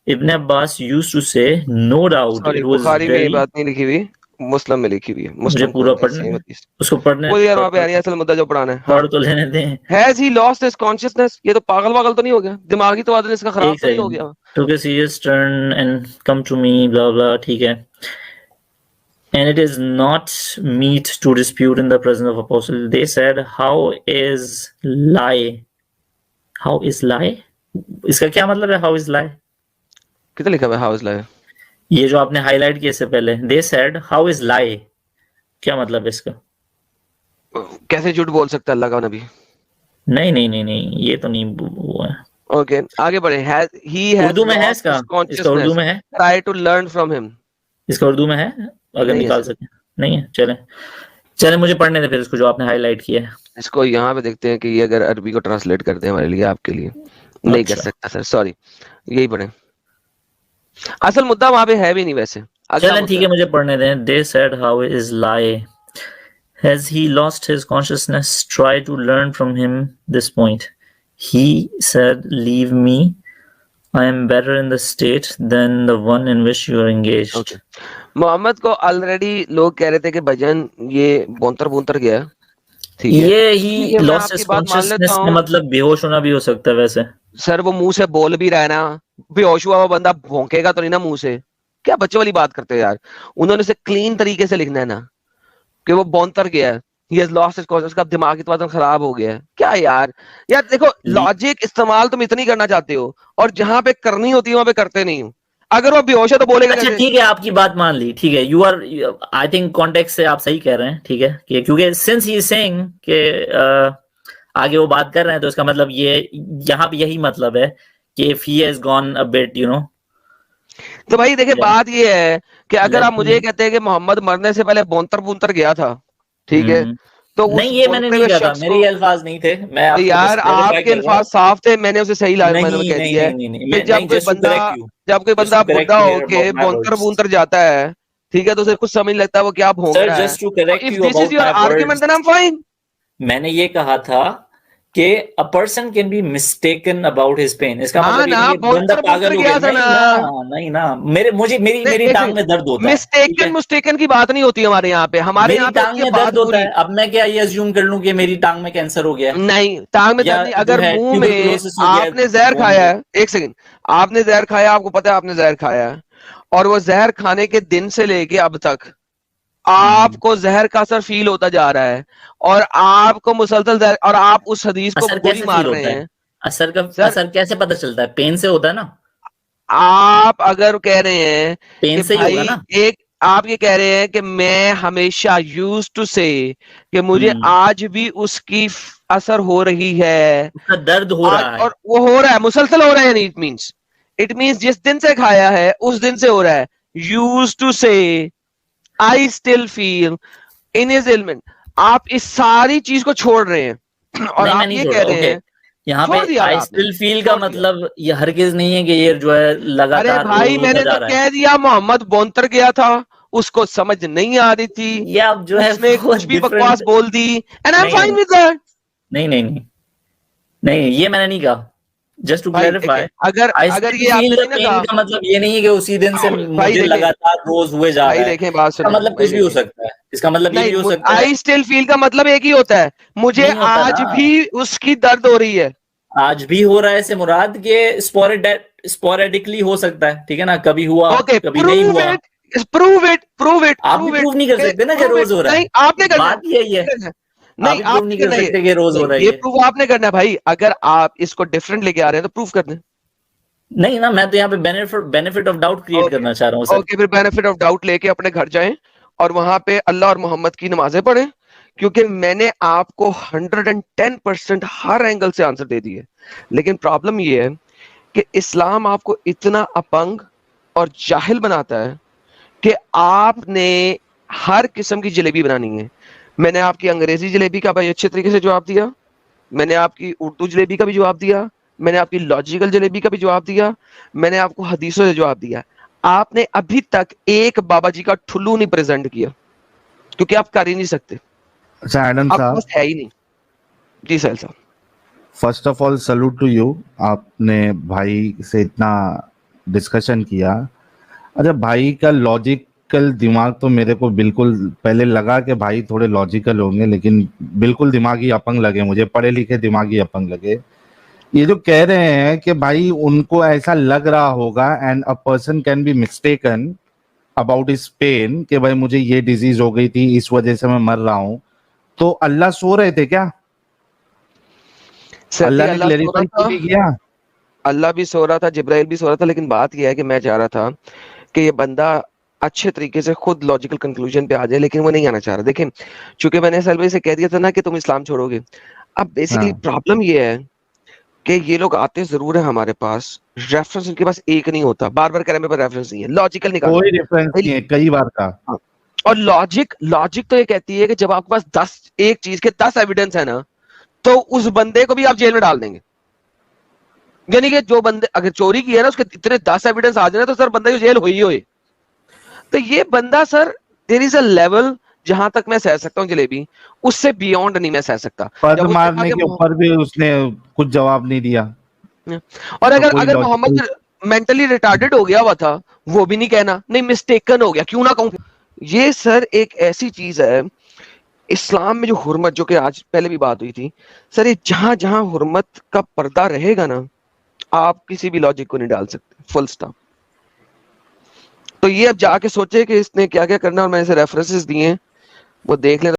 Ibn Abbas used to say, no doubt Sorry, it was بخاری میں یہ very... بات نہیں لکھی ہوئی, مسلم میں لکھی ہوئی ہے. مجھے پورا پڑھنا ہے اس کو, پڑھنے وہ یار وہاں پہ آ رہی ہے اصل مدعا جو پڑھانا ہے. پڑھ تو لینے دیں. Has he lost his consciousness? یہ تو پاگل واگل تو نہیں ہو گیا, دماغی تو آدمی اس کا خراب تو نہیں ہو گیا. Took a serious turn and come to me, blah blah, ٹھیک ہے. And it is not meet to dispute in the presence of apostle. They said, how is lie? How is lie? اس کا کیا مطلب ہے how is lie? کتنا لکھا ہوا ہے how is lie؟ یہ جو آپ نے ہائی لائٹ کیا اس سے پہلے. They said, how is lie? کیا مطلب ہے اس کا؟ کیسے جھوٹ بول سکتا ہے اللہ کا نبی؟ نہیں نہیں نہیں نہیں, یہ تو نہیں ہوا ہے. اوکے آگے بڑھیں. اردو میں ہے اس کا اردو میں ہے. Try to learn from him. اس کا اردو میں ہے اگر نکال سکیں. نہیں ہے, چلیں مجھے پڑھنے دیں پھر اس کو جو آپ نے ہائی لائٹ کیا ہے. اس کو یہاں پہ دیکھتے ہیں کہ یہ اگر عربی کو ٹرانسلیٹ کرتے ہیں ہمارے لیے, آپ کے لیے نہیں کر سکتا سر, سوری. یہی پڑھیں, اصل مدعا وہاں پہ ہے بھی نہیں ویسے. چلیں ٹھیک ہے مجھے پڑھنے دیں. They said, how is lie? Has he lost his consciousness? Try to learn from him this point. He said, leave me. I am better in the state than the one in which you are engaged. Okay. محمد کو already لوگ کہہ رہے تھے کہ بھجن یہ بونتر گیا. یہ ہی lost his consciousness کا مطلب بے ہوش ہونا بھی ہو سکتا ہے ویسے. سر وہ منہ سے بول بھی رہا ہے نا, بے ہوش ہوا وہ بندہ بھونکے گا تو نہیں نا منہ سے. کیا بچے والی بات کرتے ہیں یار. انہوں نے اسے کلین طریقے سے لکھنا ہے نا کہ وہ بونتر گیا ہے. He has lost his consciousness. اس کا دماغی توازن خراب ہو گیا ہے. کیا یار دیکھو لاجک استعمال تم اتنی کرنا چاہتے ہو اور جہاں پہ کرنی ہوتی ہے وہاں پہ کرتے نہیں ہو. اگر وہ بے ہوش ہے تو بولے گا. اچھا ٹھیک ہے, آپ کی بات مان لی, ٹھیک ہے. You are I think context سے آپ صحیح کہہ رہے ہیں, ٹھیک ہے, کہ کیونکہ سنس ہی سیئنگ کہ آگے وہ بات کر رہے ہیں تو اس کا مطلب یہ یہاں پہ یہی مطلب ہے کہ if he has gone a bit, you know. تو بھائی دیکھیں بات یہ ہے کہ اگر آپ مجھے کہتے ہیں کہ محمد مرنے سے پہلے بونتر گیا تھا, ٹھیک ہے, تو نہیں یہ میں نے نہیں کہا تھا, میرے الفاظ نہیں تھے. میں یار آپ کے الفاظ صاف تھے, میں نے اسے صحیح میں نے کہہ دیا ہے. جب کوئی بندہ بڈھا ہو کے بونتر جاتا ہے, ٹھیک ہے, تو اسے کچھ سمجھ لگتا ہے وہ کیا بھونک رہا ہے. میں نے یہ کہا تھا کہ a person can be mistaken about his pain. اس کا مطلب یہ بندہ پاگل ہو گیا. نہیں نا, میری ٹانگ میں درد ہوتا ہے. مسٹیکن کی بات نہیں ہوتی ہمارے یہاں پہ. ہمارے یہاں ٹانگ میں درد ہوتا ہے. اب میں کیا یہ assume کر لوں کہ میری ٹانگ میں کینسر ہو گیا؟ نہیں, ٹانگ میں درد نہیں. اگر منہ میں آپ نے زہر کھایا ہے, ایک سیکنڈ, آپ نے زہر کھایا, آپ کو پتا ہے آپ نے زہر کھایا ہے, اور وہ زہر کھانے کے دن سے لے کے اب تک آپ کو زہر کا اثر فیل ہوتا جا رہا ہے, اور آپ کو مسلسل زہر, اور آپ اس حدیث کو گولی مار رہے ہیں. اثر کا اثر کیسے پتہ چلتا ہے؟ پین سے ہوتا ہے نا. آپ اگر کہہ رہے ہیں پین سے ہی ہوگا نا. ایک آپ یہ کہہ رہے ہیں کہ میں ہمیشہ یوز ٹو سے کہ مجھے آج بھی اس کی اثر ہو رہی ہے, درد ہو رہا ہے, اور وہ ہو رہا ہے, مسلسل ہو رہا ہے. اٹ مینس جس دن سے کھایا ہے اس دن سے ہو رہا ہے. یوز ٹو سے I still feel in his ailment. آپ اس ساری چیز کو چھوڑ رہے ہیں اور آپ یہ کہہ رہے ہیں یہاں پہ I still feel کا مطلب یہ ہرگز نہیں ہے کہ یہ جو ہے لگاتار. ارے بھائی میں نے تو کہہ دیا محمد بونتر گیا تھا, اس کو سمجھ نہیں آ رہی تھی, یا جو ہے اس نے کچھ بھی بکواس بول دی, and I'm fine with that. نہیں یہ میں نے نہیں کہا. Just to clarify, اگر یہ آپ نے کہا کا مطلب یہ نہیں ہے کہ اسی دن سے مجھے لگاتار روز ہوئے جا رہا ہے. دیکھیں بات سنیں, مطلب کچھ بھی ہو سکتا ہے. اس کا مطلب یہ بھی ہو سکتا ہے I still feel کا مطلب ایک ہی ہوتا ہے, مجھے آج بھی اس کی درد ہو رہی ہے. آج بھی ہو رہا ہے سے مراد کہ sporadically ہو سکتا ہے, ٹھیک ہے نا, کبھی ہوا کبھی نہیں ہوا. Prove it. آپ بھی پروف نہیں کر سکتے نا کہ روز ہو رہا ہے. نہیں آپ نے کرنا, بات یہی ہے. نہیں آپ نہیں کر سکتے کہ روز ہو رہا ہے. یہ پروف آپ نے کرنا ہے بھائی. اگر آپ اس کو ڈفرنٹ لے کے آ رہے ہیں تو پروف کر دیں. نہیں نا, میں تو یہاں پہ بینیفٹ آف ڈاؤٹ کریٹ کرنا چاہ رہا ہوں. اوکے, پھر بینیفٹ آف ڈاؤٹ لے کے اپنے گھر جائیں اور وہاں پہ اللہ اور محمد کی نمازیں پڑھیں, کیونکہ میں نے آپ کو 110% ہر اینگل سے آنسر دے دی ہے. لیکن پرابلم یہ ہے کہ اسلام آپ کو اتنا اپنگ اور جاہل بناتا ہے کہ آپ نے ہر قسم کی جلیبی بنانی ہے. میں نے آپ کی انگریزی جلیبی کا بھائی اچھے طریقے سے جواب دیا, میں نے آپ کی اردو جلیبی کا بھی جواب دیا, میں نے آپ کی لاجیکل جلیبی کا بھی جواب دیا, میں نے آپ کو حدیثوں سے جواب دیا. آپ نے ابھی تک ایک بابا جی کا ٹھلو نہیں پریزنٹ کیا, کیونکہ آپ کر ہی نہیں سکتے, اچھا ایڈم آپ صاحب, بس ہے ہی نہیں. جی سہیل صاحب. First of all salute to you, آپ نے بھائی سے اتنا ڈسکشن کیا. اچھا بھائی کا لاجیکل دماغ تو میرے کو بالکل پہلے لگا کہ بھائی تھوڑے لاجیکل ہوں گے, لیکن بالکل دماغی اپنگ لگے مجھے, پڑھے لکھے دماغی اپنگ لگے. یہ جو کہہ رہے ہیں کہ بھائی ان کو ایسا لگ رہا ہوگا and a person can be mistaken about his pain کہ بھائی مجھے یہ ڈیزیز ہو گئی تھی اس وجہ سے میں مر رہا ہوں, تو اللہ سو رہے تھے کیا؟ اللہ نے سو رہا کلیریفائی تھا, بھی کیا. اللہ بھی سو رہا تھا, جبرائیل بھی سو رہا تھا, لیکن بات یہ ہے کہ میں چاہ رہا تھا کہ یہ بندہ اچھے طریقے سے خود لاجیکل کنکلوژن پہ آ جائے, لیکن وہ نہیں آنا چاہ رہا. دیکھیں چونکہ میں نے سیلوی سے کہہ دیا تھا نا کہ تم اسلام چھوڑو گے. اب بیسیکلی پرابلم یہ ہے کہ یہ لوگ آتے ضرور ہیں ہمارے پاس, ریفرنس ان کے پاس ایک نہیں ہوتا, بار بار کہہ رہے ہیں میرے پاس ریفرنس نہیں ہے, لاجیکل نکالو. کوئی ریفرنس نہیں ہے, کئی بار کا. اور لاجک تو یہ کہتی ہے کہ جب آپ کے پاس ایک چیز کے 10 ایویڈنس ہے نا, تو اس بندے کو بھی آپ جیل میں ڈال دیں گے. یعنی کہ جو بندے اگر چوری کی ہے نا, اس کے اتنے 10 ایویڈنس آ جائیں تو سر بندے کی جیل ہوئی ہوئی. تو یہ بندہ سر دیر از اے لیول جہاں تک میں سہ سکتا ہوں جلیبی, اس سے بیونڈ نہیں میں سہ سکتا. پد مارنے کے اوپر بھی اس نے کچھ جواب نہیں دیا. اور اگر محمد مینٹلی ریٹارڈڈ ہو گیا ہوا تھا وہ بھی نہیں کہنا, نہیں مسٹیکن ہو گیا, کیوں نہ کہوں. یہ سر ایک ایسی چیز ہے اسلام میں جو حرمت, جو کہ آج پہلے بھی بات ہوئی تھی سر, یہ جہاں جہاں حرمت کا پردہ رہے گا نا, آپ کسی بھی لاجک کو نہیں ڈال سکتے, فل سٹاپ. تو یہ اب جا کے سوچے کہ اس نے کیا کیا کرنا, اور میں اسے ریفرنسز دیے وہ دیکھ لیں.